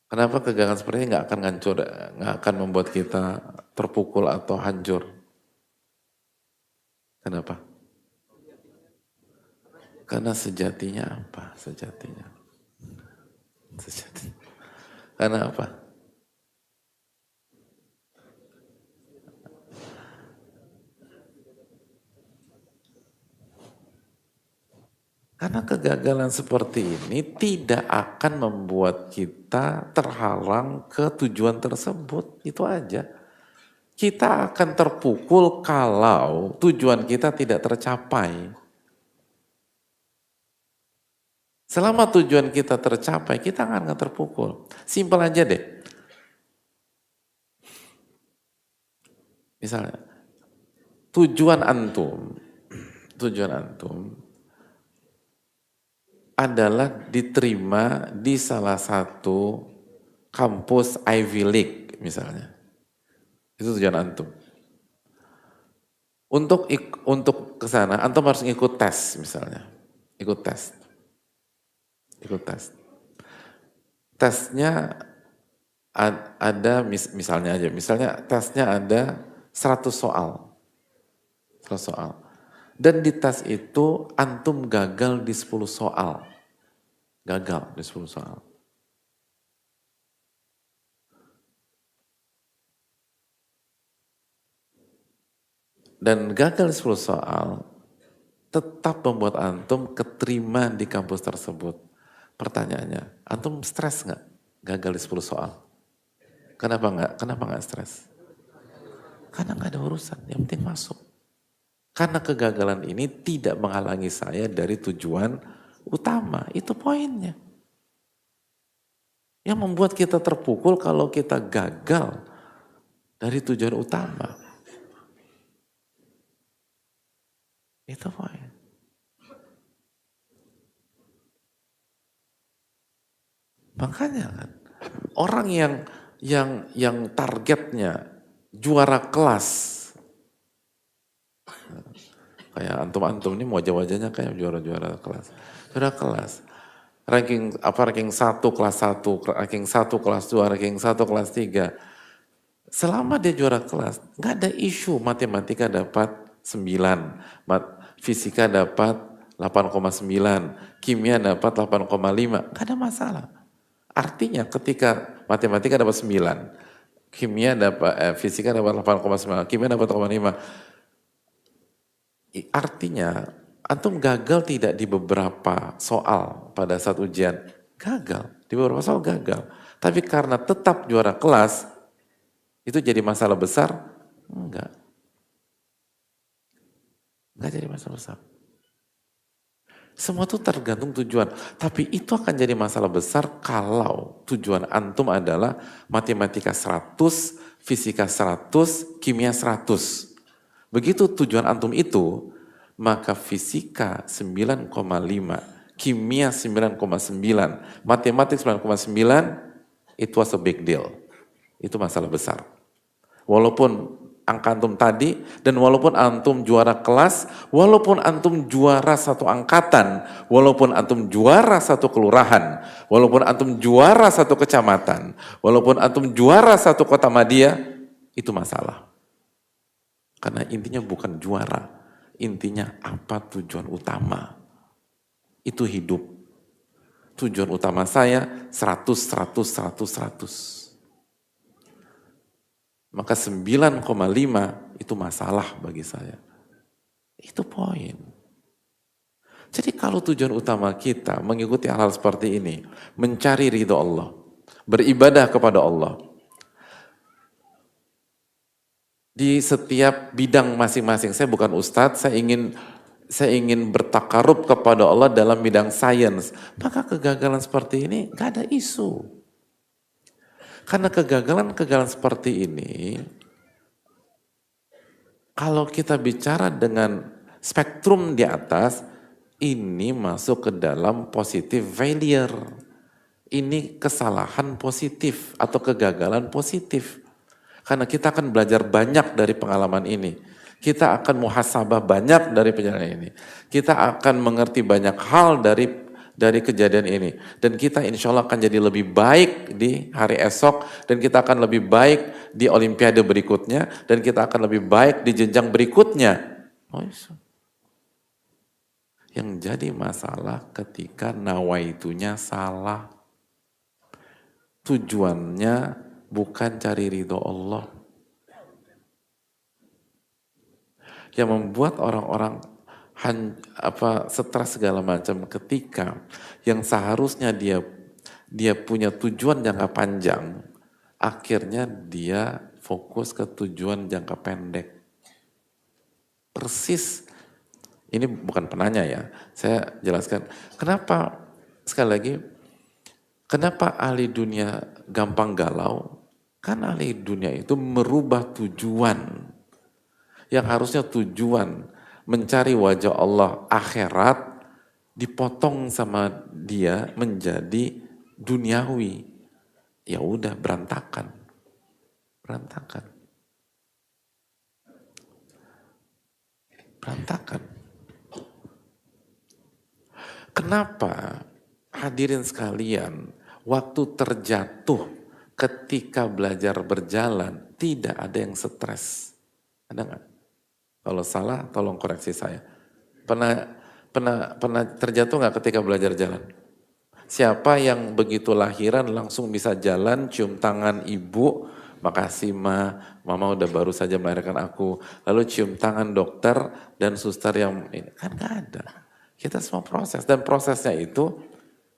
Kenapa kegagalan seperti ini nggak akan membuat kita terpukul atau hancur? Kenapa? Karena sejatinya apa? Sejatinya. Karena apa? Karena kegagalan seperti ini tidak akan membuat kita terhalang ke tujuan tersebut. Itu aja. Kita akan terpukul kalau tujuan kita tidak tercapai. Selama tujuan kita tercapai, kita akan terpukul. Simpel aja deh. Misalnya, tujuan antum adalah diterima di salah satu kampus Ivy League misalnya. Itu tujuan antum. Untuk ke sana antum harus ikut tes misalnya. Ikut tes. tesnya ada misalnya tesnya ada 100 soal. 100 soal. Dan di tes itu antum gagal di 10 soal. Gagal di 10 soal. Dan gagal di 10 soal tetap membuat antum keterima di kampus tersebut. Pertanyaannya, antum stres nggak gagal di 10 soal? Kenapa nggak? Kenapa nggak stres? Karena nggak ada urusan, yang penting masuk. Karena kegagalan ini tidak menghalangi saya dari tujuan utama, itu poinnya. Yang membuat kita terpukul kalau kita gagal dari tujuan utama. Itu poin. Makanya kan, orang yang targetnya juara kelas, kayak antum-antum ini wajah-wajahnya kayak juara-juara kelas. Juara kelas. Ranking 1 kelas 1, ranking 1 kelas 2, ranking 1 kelas 3. Selama dia juara kelas, nggak ada isu matematika dapat 9, fisika dapat 8,9, kimia dapat 8,5, nggak ada masalah. Artinya ketika matematika dapat 9, kimia dapat fisika dapat 8,9, kimia dapat 8,5. Artinya antum gagal tidak di beberapa soal pada saat ujian. Gagal, di beberapa soal gagal. Tapi karena tetap juara kelas, itu jadi masalah besar? Enggak. Enggak jadi masalah besar. Semua itu tergantung tujuan. Tapi itu akan jadi masalah besar kalau tujuan antum adalah matematika 100, fisika 100, kimia 100. Begitu tujuan antum itu, maka fisika 9,5, kimia 9,9, matematik 9,9, it was a big deal. Itu masalah besar. Walaupun angka antum tadi, dan walaupun antum juara kelas, walaupun antum juara satu angkatan, walaupun antum juara satu kelurahan, walaupun antum juara satu kecamatan, walaupun antum juara satu kota Madia, itu masalah. Karena intinya bukan juara, intinya apa tujuan utama. Itu hidup. Tujuan utama saya 100, 100, 100, 100. Maka 9,5 itu masalah bagi saya. Itu poin. Jadi kalau tujuan utama kita mengikuti hal-hal seperti ini, mencari ridho Allah, beribadah kepada Allah, di setiap bidang masing-masing. Saya bukan ustadz, saya ingin bertakarub kepada Allah dalam bidang sains. Maka kegagalan seperti ini gak ada isu. Karena kegagalan-kegagalan seperti ini, kalau kita bicara dengan spektrum di atas, ini masuk ke dalam positive failure. Ini kesalahan positif atau kegagalan positif. Karena kita akan belajar banyak dari pengalaman ini. Kita akan muhasabah banyak dari perjalanan ini. Kita akan mengerti banyak hal dari kejadian ini. Dan kita insya Allah akan jadi lebih baik di hari esok. Dan kita akan lebih baik di olimpiade berikutnya. Dan kita akan lebih baik di jenjang berikutnya. Yang jadi masalah ketika nawaitunya salah. Tujuannya bukan cari ridho Allah. Yang membuat orang-orang stres segala macam ketika yang seharusnya dia punya tujuan jangka panjang, akhirnya dia fokus ke tujuan jangka pendek. Persis, ini bukan penanya ya, saya jelaskan. Kenapa, sekali lagi, kenapa ahli dunia gampang galau? Karena ahli dunia itu merubah tujuan. Yang harusnya tujuan mencari wajah Allah akhirat, dipotong sama dia menjadi duniawi. Ya udah berantakan. Berantakan. Berantakan. Kenapa hadirin sekalian, Waktu terjatuh ketika belajar berjalan, tidak ada yang stres. Ada nggak? Kalau salah, tolong koreksi saya. Pernah pernah terjatuh nggak ketika belajar jalan? Siapa yang begitu lahiran langsung bisa jalan, cium tangan ibu, makasih ma, mama udah baru saja melahirkan aku. Lalu cium tangan dokter dan suster yang ini, kan gak ada. Kita semua proses, dan prosesnya itu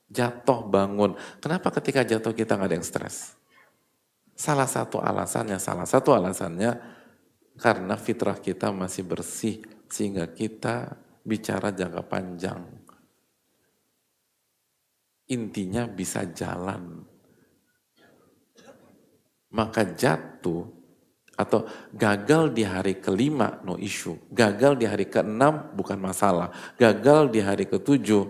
jatuh bangun. Kenapa ketika jatuh kita gak ada yang stres? Salah satu alasannya karena fitrah kita masih bersih, sehingga kita bicara jangka panjang. Intinya bisa jalan. Maka jatuh atau gagal di hari kelima no issue. Gagal di hari keenam bukan masalah. Gagal di hari ketujuh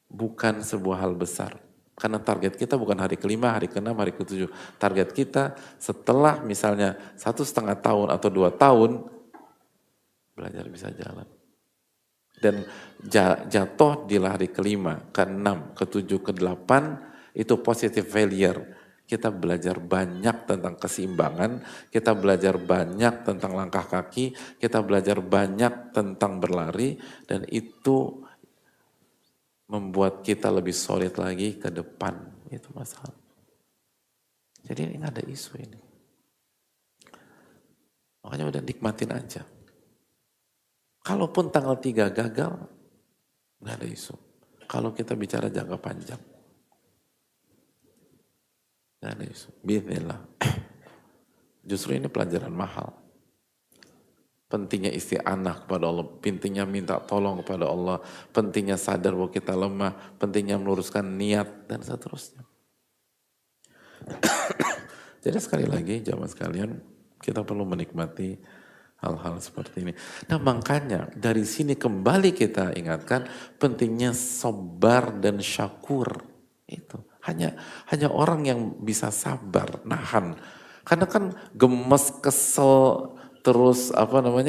bukan sebuah hal besar. Karena target kita bukan hari kelima, hari keenam, hari ketujuh. Target kita setelah misalnya 1,5 tahun atau 2 tahun, belajar bisa jalan. Dan jatuh di hari kelima, keenam, ketujuh, kedelapan, itu positive failure. Kita belajar banyak tentang keseimbangan, kita belajar banyak tentang langkah kaki, kita belajar banyak tentang berlari, dan itu membuat kita lebih solid lagi ke depan. Itu masalah. Jadi ini nggak ada isu ini. Makanya udah nikmatin aja. Kalaupun tanggal 3 gagal, nggak ada isu. Kalau kita bicara jangka panjang, nggak ada isu. Bismillah. Justru ini pelajaran mahal. Pentingnya isti'anah kepada Allah, pentingnya minta tolong kepada Allah, pentingnya sadar bahwa kita lemah, pentingnya meluruskan niat, dan seterusnya. Jadi sekali lagi, jamaah sekalian, kita perlu menikmati hal-hal seperti ini. Nah makanya dari sini kembali kita ingatkan pentingnya sabar dan syakur. Itu hanya orang yang bisa sabar, nahan. Karena kan gemes, kesel, terus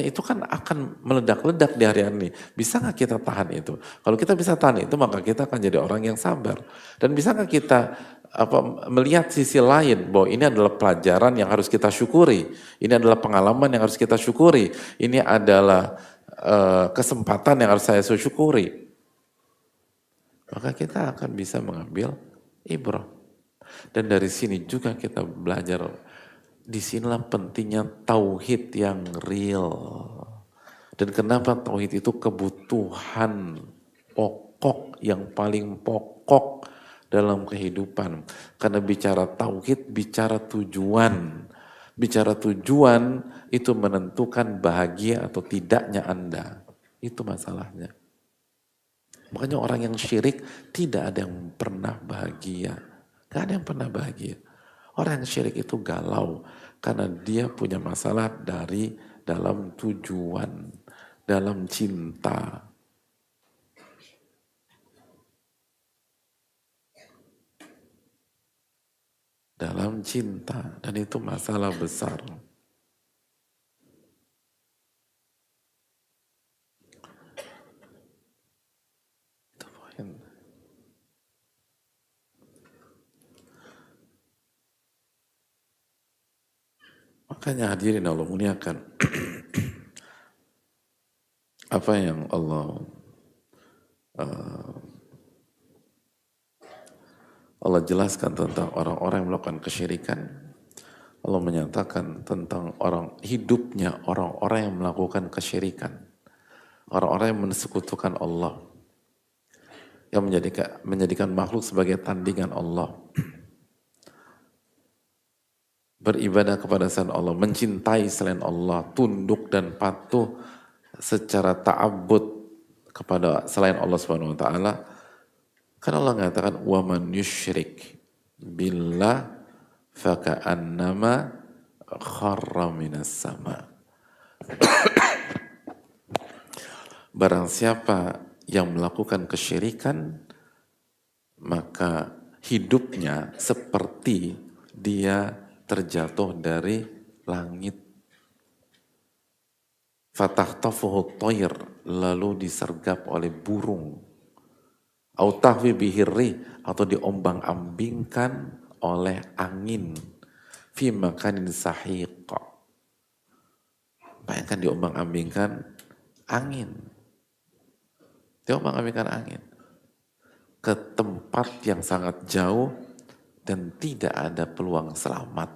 itu kan akan meledak-ledak di hari ini. Bisa nggak kita tahan itu? Kalau kita bisa tahan itu, maka kita akan jadi orang yang sabar. Dan bisa nggak kita melihat sisi lain bahwa ini adalah pelajaran yang harus kita syukuri, ini adalah pengalaman yang harus kita syukuri, ini adalah kesempatan yang harus saya syukuri. Maka kita akan bisa mengambil ibrah. Dan dari sini juga kita belajar. Disinilah pentingnya tauhid yang real. Dan kenapa tauhid itu kebutuhan pokok yang paling pokok dalam kehidupan. Karena bicara tauhid, bicara tujuan. Bicara tujuan itu menentukan bahagia atau tidaknya Anda. Itu masalahnya. Makanya orang yang syirik tidak ada yang pernah bahagia. Gak ada yang pernah bahagia. Orang yang syirik itu galau karena dia punya masalah dari dalam tujuan, dalam cinta. Dalam cinta, dan itu masalah besar. Itu poin. Makanya hadirin Allah muliakan. Apa yang Allah jelaskan tentang orang-orang yang melakukan kesyirikan. Allah menyatakan tentang hidupnya orang-orang yang melakukan kesyirikan. Orang-orang yang mensekutukan Allah. Yang menjadikan makhluk sebagai tandingan Allah. Beribadah kepada selain Allah, mencintai selain Allah, tunduk dan patuh secara ta'abbud kepada selain Allah Subhanahu wa taala. Kan Allah mengatakan wa man yusyrik billah faka'annama kharra minas sama. Barang siapa yang melakukan kesyirikan, maka hidupnya seperti dia terjatuh dari langit. Fatahtafuhu thair, lalu disergap oleh burung. Au tahwi bihirri, atau diombang-ambingkan oleh angin. Fi makanin sahiq. Bayangkan diombang-ambingkan angin. Diombang-ambingkan angin. Ke tempat yang sangat jauh dan tidak ada peluang selamat.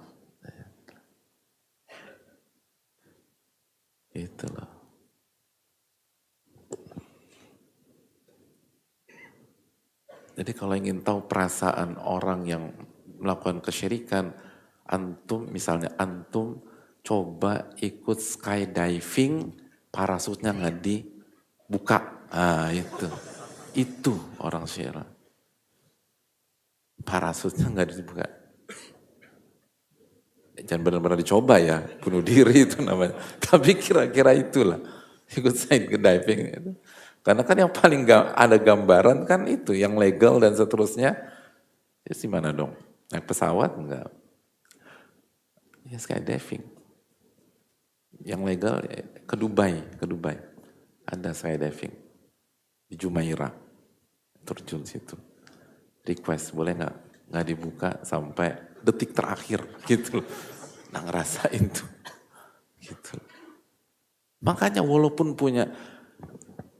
Itu loh. Jadi kalau ingin tahu perasaan orang yang melakukan kesyirikan, misalnya antum coba ikut skydiving, parasutnya nggak dibuka. Ah itu orang syirik. Parasutnya nggak dibuka. Jangan benar-benar dicoba ya, bunuh diri itu namanya. Tapi kira-kira itulah, ikut skydiving itu. Karena kan yang paling ada gambaran kan itu, yang legal dan seterusnya. Ya gimana dong? Naik pesawat enggak? Ya skydiving. Yang legal ya, ke Dubai. Ada skydiving. Di Jumeirah. Terjun situ. Request, boleh nggak? Nggak dibuka sampai detik terakhir gitu. Nah ngerasain tuh. Gitu. Makanya walaupun punya,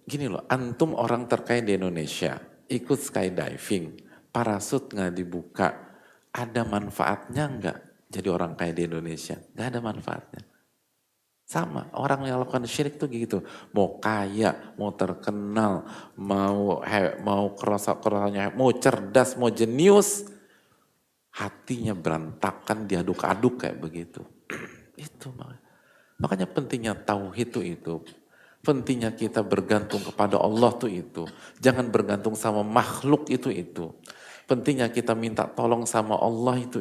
gini loh, antum orang terkaya di Indonesia, ikut skydiving, parasut nggak dibuka, ada manfaatnya nggak jadi orang kaya di Indonesia? Nggak ada manfaatnya. Sama, orang yang lakukan syirik tuh gitu. Mau kaya, mau terkenal, mau kerasa-kerasanya, mau cerdas, mau jenius, hatinya berantakan, diaduk-aduk kayak begitu. Itu makanya pentingnya tauhid itu. Pentingnya kita bergantung kepada Allah tuh itu. Jangan bergantung sama makhluk itu. Pentingnya kita minta tolong sama Allah itu.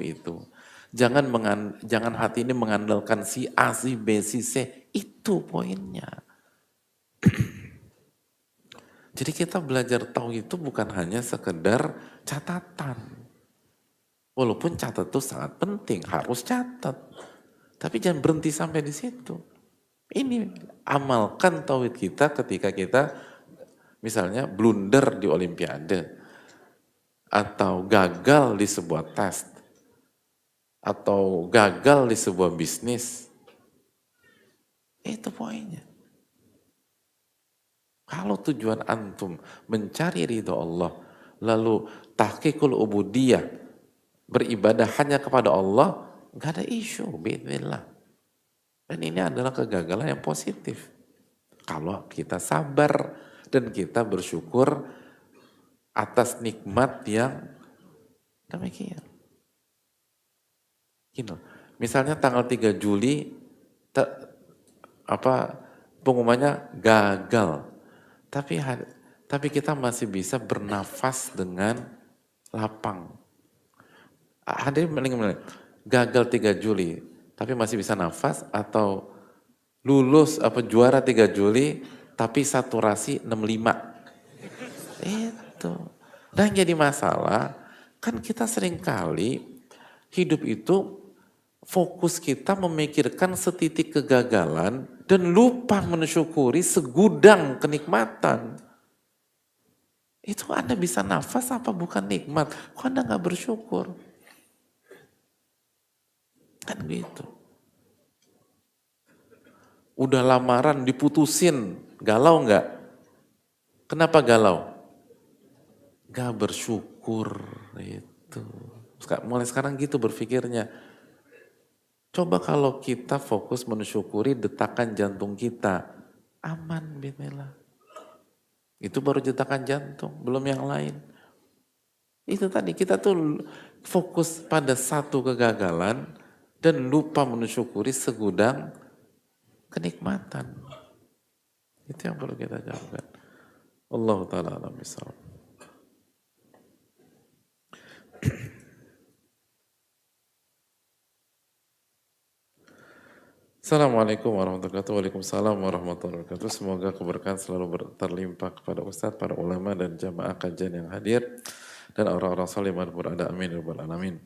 Jangan hati ini mengandalkan si A, si B, si C. Itu poinnya. Jadi kita belajar tauhid itu bukan hanya sekedar catatan. Walaupun catat itu sangat penting, harus catat. Tapi jangan berhenti sampai di situ. Ini amalkan tauhid kita ketika kita misalnya blunder di olimpiade atau gagal di sebuah tes atau gagal di sebuah bisnis. Itu poinnya. Kalau tujuan antum mencari ridho Allah, lalu tahqiqul ubudiyah, beribadah hanya kepada Allah, nggak ada isu, bismillah. Dan ini adalah kegagalan yang positif. Kalau kita sabar dan kita bersyukur atas nikmat yang demikian. Gini, misalnya tanggal 3 Juli pengumumannya gagal. Tapi kita masih bisa bernafas dengan lapang. Hadirin mending gagal 3 Juli, tapi masih bisa nafas, atau lulus juara 3 Juli, tapi saturasi 65. Itu. Dan jadi masalah, kan kita seringkali hidup itu fokus kita memikirkan setitik kegagalan dan lupa mensyukuri segudang kenikmatan. Itu Anda bisa nafas apa bukan nikmat? Kok Anda gak bersyukur? Kan gitu. Udah lamaran diputusin, galau gak? Kenapa galau? Gak bersyukur itu. Mulai sekarang gitu berpikirnya. Coba kalau kita fokus mensyukuri detakan jantung kita, aman bismillah. Itu baru detakan jantung, belum yang lain. Itu tadi kita tuh fokus pada satu kegagalan dan lupa mensyukuri segudang kenikmatan. Itu yang perlu kita jawabkan. Allah Ta'ala alam bisawab. Assalamualaikum warahmatullahi wabarakatuh. Waalaikumsalam warahmatullahi wabarakatuh. Semoga keberkahan selalu terlimpah kepada Ustadz, para ulama dan jamaah kajian yang hadir dan orang-orang saleh berada. Amin ya rabbal alamin.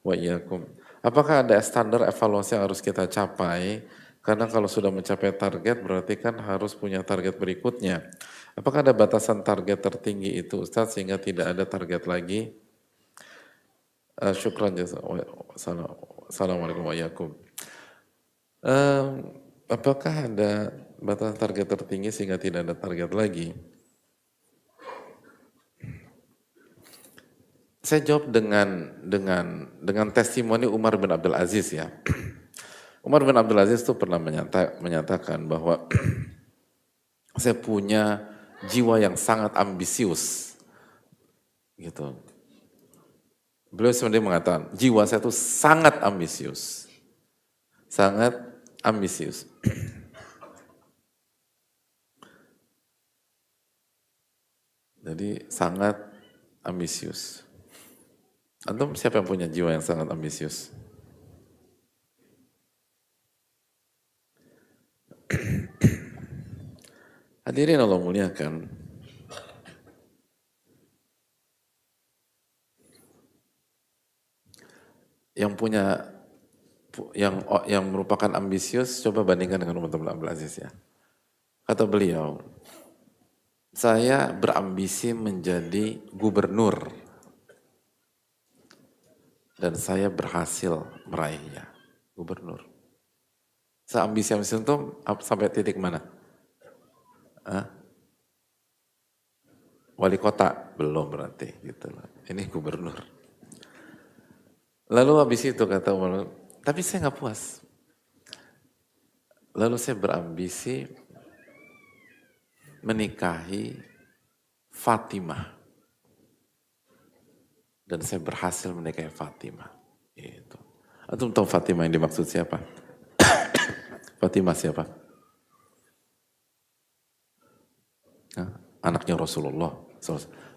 Wa iyyakum. Apakah ada standar evaluasi yang harus kita capai? Karena kalau sudah mencapai target berarti kan harus punya target berikutnya. Apakah ada batasan target tertinggi itu Ustaz sehingga tidak ada target lagi? Syukran jasa. Assalamualaikum warahmatullahi wabarakatuh. Apakah ada batasan target tertinggi sehingga tidak ada target lagi? Saya jawab dengan testimoni Umar bin Abdul Aziz ya. Umar bin Abdul Aziz itu pernah menyatakan bahwa saya punya jiwa yang sangat ambisius, gitu. Beliau sebenarnya mengatakan jiwa saya itu sangat ambisius, sangat ambisius. Jadi sangat ambisius. Antum siapa yang punya jiwa yang sangat ambisius? Hadirin Allah muliakan. Yang punya yang merupakan ambisius, coba bandingkan dengan Umar bin Abdul Aziz ya. Kata beliau, saya berambisi menjadi gubernur dan saya berhasil meraihnya, gubernur. Seambisi itu sampai titik mana? Wali kota belum berarti gitu loh. Ini gubernur. Lalu habis itu kata Umar, tapi saya nggak puas. Lalu saya berambisi menikahi Fatimah. Dan saya berhasil menikahi Fatimah. Gitu. Antum tahu Fatimah yang dimaksud siapa? Fatimah siapa? Anaknya Rasulullah.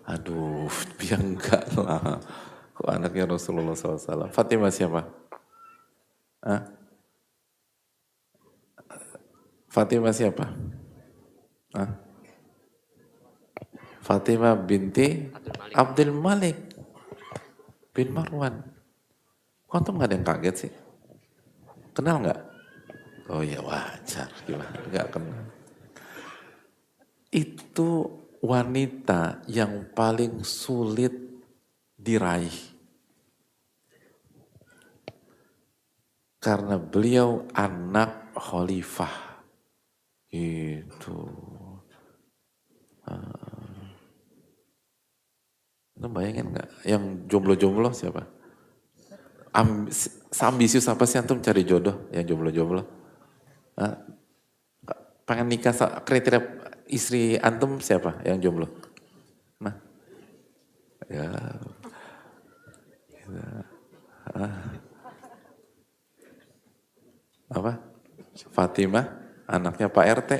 Aduh, biar enggak lah. Kok anaknya Rasulullah SAW? Fatimah siapa? Fatimah siapa? Fatimah binti Abdul Malik bin Marwan. Kok antum gak ada yang kaget sih? Kenal nggak? Oh ya wajar, gimana? Nggak kenal. Itu wanita yang paling sulit diraih. Karena beliau anak khalifah. Gitu. Anda bayangin nggak? Yang jomblo-jomblo siapa? Ambisius apa sih antum cari jodoh yang jomblo-jomblo? Pengen nikah, kriteria istri antum siapa yang jomblo? Nah, ya, apa? Fatimah, anaknya Pak RT.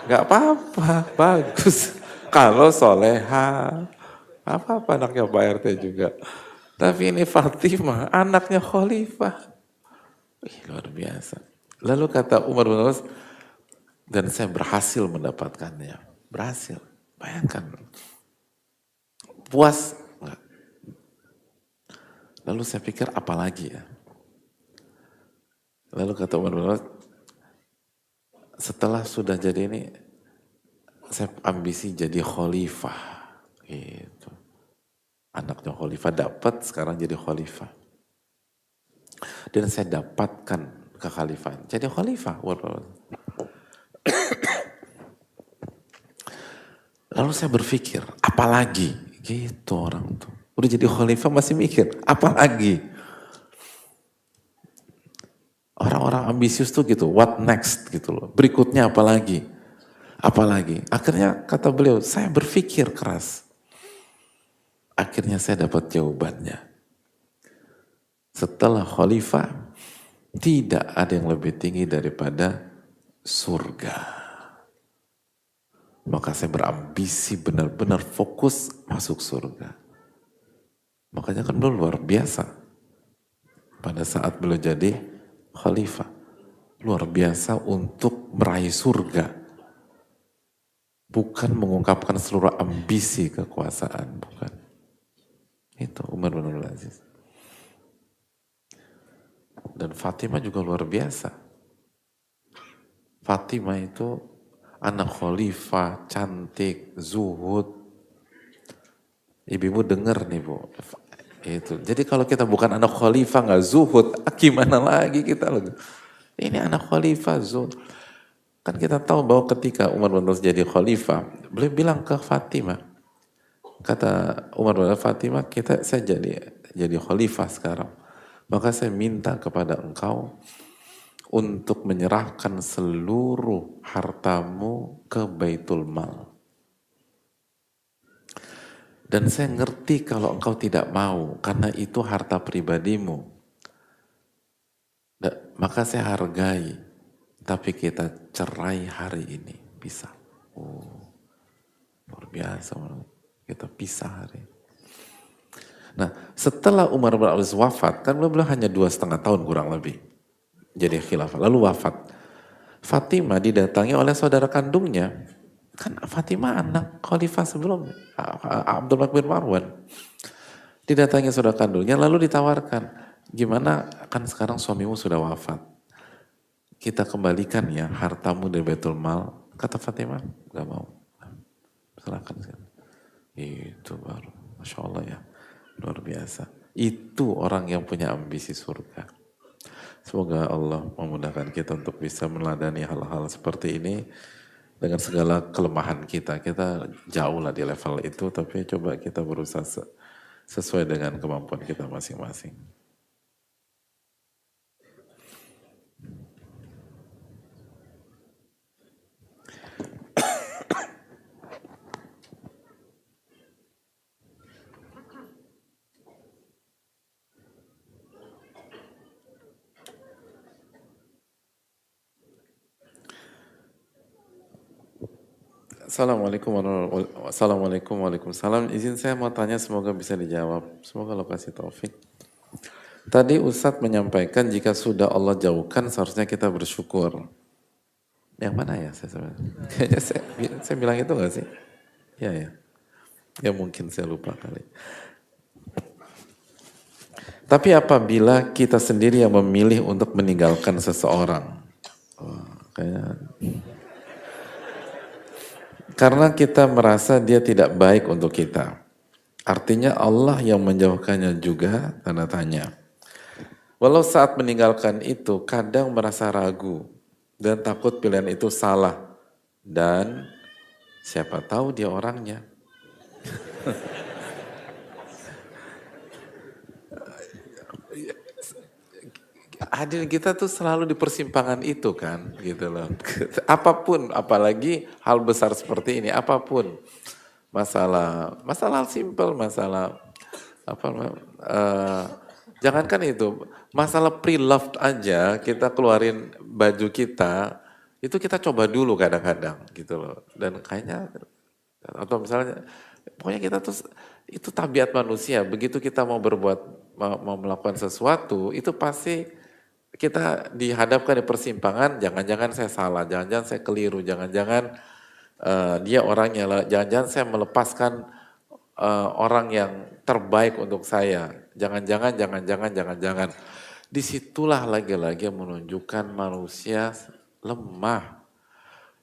Gak apa-apa, bagus. Kalau soleha, apa-apa anaknya Pak RT juga. Tapi ini Fatimah, anaknya khalifah. Luar biasa. Lalu kata Umar bin Khattab, dan saya berhasil mendapatkannya. Berhasil, bayangkan. Puas? Enggak. Lalu saya pikir apa lagi ya? Lalu kata Umar bin Khattab, setelah sudah jadi ini, saya ambisi jadi khalifah. Gitu. Anaknya khalifah dapat, sekarang jadi khalifah. Dan saya dapatkan kekhalifahan. Jadi khalifah. Lalu saya berpikir, apalagi? Gitu orang tuh. Udah jadi khalifah masih mikir, apalagi? Orang-orang ambisius tuh gitu, what next gitu loh. Berikutnya apalagi? Apalagi? Akhirnya kata beliau, saya berpikir keras. Akhirnya saya dapat jawabannya. Setelah khalifah, tidak ada yang lebih tinggi daripada surga. Maka saya berambisi benar-benar fokus masuk surga. Makanya kan beliau luar biasa. Pada saat beliau jadi khalifah. Luar biasa untuk meraih surga. Bukan mengungkapkan seluruh ambisi kekuasaan. Bukan. Itu Umar bin Abdul Aziz. Dan Fatimah juga luar biasa. Fatimah itu anak khalifah, cantik, zuhud. Ibu denger nih Bu. Itu. Jadi kalau kita bukan anak khalifah nggak zuhud, gimana lagi kita lagi? Ini anak khalifah zuhud. Kan kita tahu bahwa ketika Umar bin Khattab jadi khalifah, beliau bilang ke Fatimah, kata Umar bin Khattab, Fatimah, saya jadi khalifah sekarang. Maka saya minta kepada engkau untuk menyerahkan seluruh hartamu ke Baitul Mal. Dan saya ngerti kalau engkau tidak mau, karena itu harta pribadimu. Maka saya hargai, tapi kita cerai hari ini, bisa. Oh, luar biasa, kita pisah hari ini. Nah, setelah Umar bin Abdul Aziz wafat, kan beliau hanya 2,5 tahun kurang lebih jadi khilafah, lalu wafat. Fatimah didatangi oleh saudara kandungnya, kan Fatimah anak khalifah sebelum Abdul Malik bin Marwan. Didatangi saudara kandungnya, lalu ditawarkan, gimana kan sekarang suamimu sudah wafat, kita kembalikan ya hartamu dari Baitul Mal. Kata Fatimah, gak mau, serahkan. Itu baru, Masya Allah ya, luar biasa. Itu orang yang punya ambisi surga. Semoga Allah memudahkan kita untuk bisa meneladani hal-hal seperti ini dengan segala kelemahan kita. Kita jauh lah di level itu, tapi coba kita berusaha sesuai dengan kemampuan kita masing-masing. Assalamualaikum Waalaikumsalam. Izin saya mau tanya, semoga bisa dijawab. Semoga Allah kasih taufik. Tadi Ustadz menyampaikan jika sudah Allah jauhkan seharusnya kita bersyukur. Yang mana ya? Kayaknya saya bilang itu nggak sih? Ya. Ya mungkin saya lupa kali. Tapi apabila kita sendiri yang memilih untuk meninggalkan seseorang, karena kita merasa dia tidak baik untuk kita. Artinya Allah yang menjauhkannya juga, tanda tanya. Walau saat meninggalkan itu kadang merasa ragu dan takut pilihan itu salah. Dan siapa tahu dia orangnya. Hadirin, kita tuh selalu di persimpangan itu kan, gitu loh. Apapun, apalagi hal besar seperti ini, apapun. Masalah simpel, jangankan itu, masalah pre-loved aja, kita keluarin baju kita, itu kita coba dulu kadang-kadang, gitu loh. Dan kayaknya, atau misalnya, pokoknya kita tuh, itu tabiat manusia, begitu kita mau melakukan sesuatu, itu pasti kita dihadapkan di persimpangan, jangan-jangan saya salah, jangan-jangan saya keliru, jangan-jangan dia orangnya, jangan-jangan saya melepaskan orang yang terbaik untuk saya, jangan-jangan. Disitulah lagi-lagi menunjukkan manusia lemah.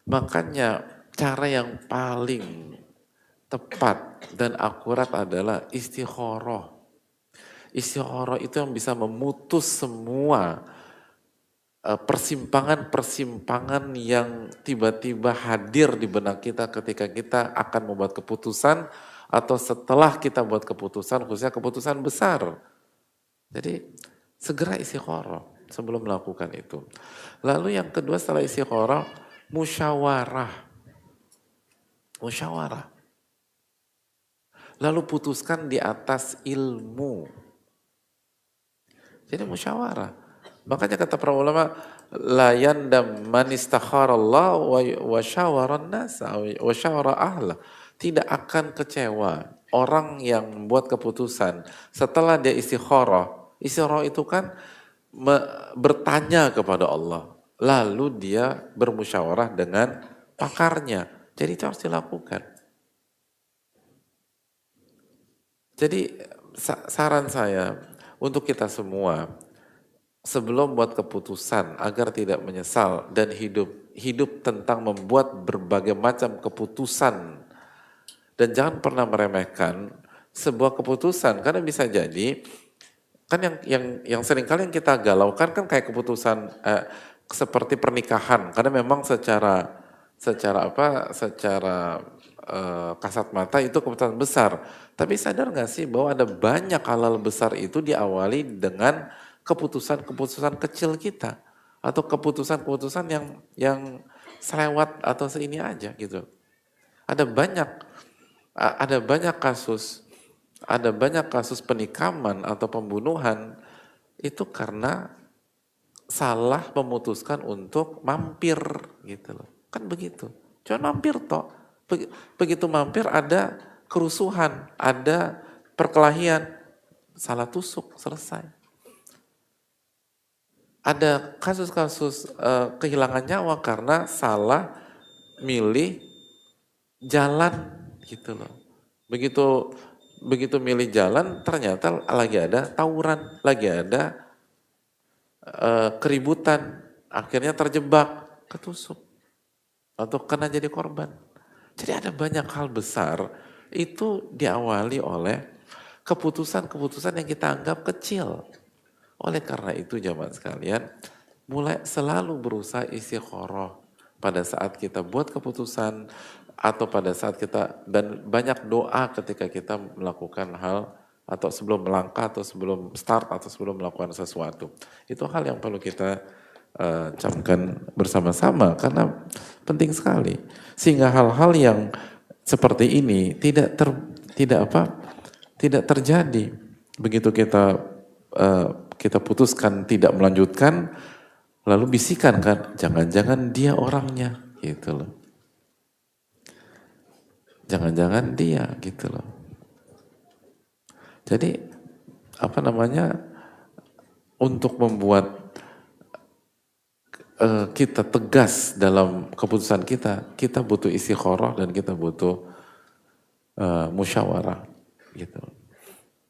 Makanya cara yang paling tepat dan akurat adalah istikharah. Istikharah itu yang bisa memutus semua persimpangan-persimpangan yang tiba-tiba hadir di benak kita ketika kita akan membuat keputusan atau setelah kita buat keputusan, khususnya keputusan besar. Jadi segera istikharah sebelum melakukan itu. Lalu yang kedua setelah istikharah, musyawarah. Lalu putuskan di atas ilmu. Jadi musyawarah. Makanya kata para ulama, la yandam man istakharallah wa syawaran nas wa syawara ahla. Tidak akan kecewa orang yang membuat keputusan setelah dia istikharah. Istikharah itu kan bertanya kepada Allah. Lalu dia bermusyawarah dengan pakarnya. Jadi itu harus dilakukan. Jadi saran saya untuk kita semua, sebelum buat keputusan agar tidak menyesal dan hidup tentang membuat berbagai macam keputusan, dan jangan pernah meremehkan sebuah keputusan, karena bisa jadi kan yang seringkali yang kita galaukan kan kayak keputusan seperti pernikahan, karena memang secara kasat mata itu keputusan besar. Tapi sadar nggak sih bahwa ada banyak hal besar itu diawali dengan keputusan-keputusan kecil kita atau keputusan-keputusan yang selewat atau seini aja gitu. Ada banyak ada banyak kasus penikaman atau pembunuhan itu karena salah memutuskan untuk mampir gitu loh. Kan begitu. Cuma mampir toh. Begitu mampir ada kerusuhan, ada perkelahian, salah tusuk, selesai. Ada kasus-kasus kehilangan nyawa karena salah milih jalan gitu loh. Begitu milih jalan ternyata lagi ada tawuran, lagi ada keributan, akhirnya terjebak, ketusuk atau kena jadi korban. Jadi ada banyak hal besar itu diawali oleh keputusan-keputusan yang kita anggap kecil. Oleh karena itu jamaah sekalian, mulai selalu berusaha istiqoroh pada saat kita buat keputusan atau pada saat kita, dan banyak doa ketika kita melakukan hal atau sebelum melangkah atau sebelum start atau sebelum melakukan sesuatu. Itu hal yang perlu kita camkan bersama-sama karena penting sekali. Sehingga hal-hal yang seperti ini tidak terjadi. Begitu kita putuskan tidak melanjutkan, lalu bisikan kan, jangan-jangan dia orangnya, gitu loh. Jangan-jangan dia, gitu loh. Jadi, untuk membuat kita tegas dalam keputusan kita butuh istikharah dan kita butuh musyawarah, gitu.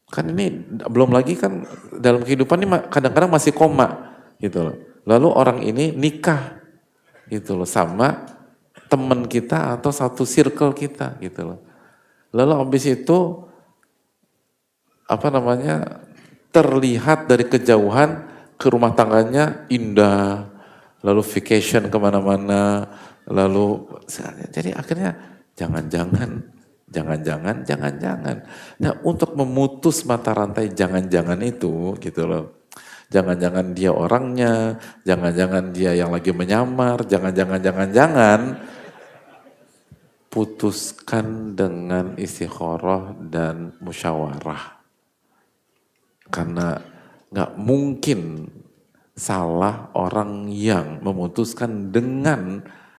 Kan ini belum lagi kan dalam kehidupan ini kadang-kadang masih koma gitu loh. Lalu orang ini nikah gitu loh sama teman kita atau satu circle kita gitu loh. Lalu habis itu terlihat dari kejauhan ke rumah tangganya indah, lalu vacation kemana-mana, lalu jadi akhirnya jangan-jangan. Nah, untuk memutus mata rantai jangan-jangan itu gitu loh. Jangan-jangan dia orangnya, jangan-jangan dia yang lagi menyamar, jangan-jangan putuskan dengan istikharah dan musyawarah. Karena nggak mungkin salah orang yang memutuskan dengan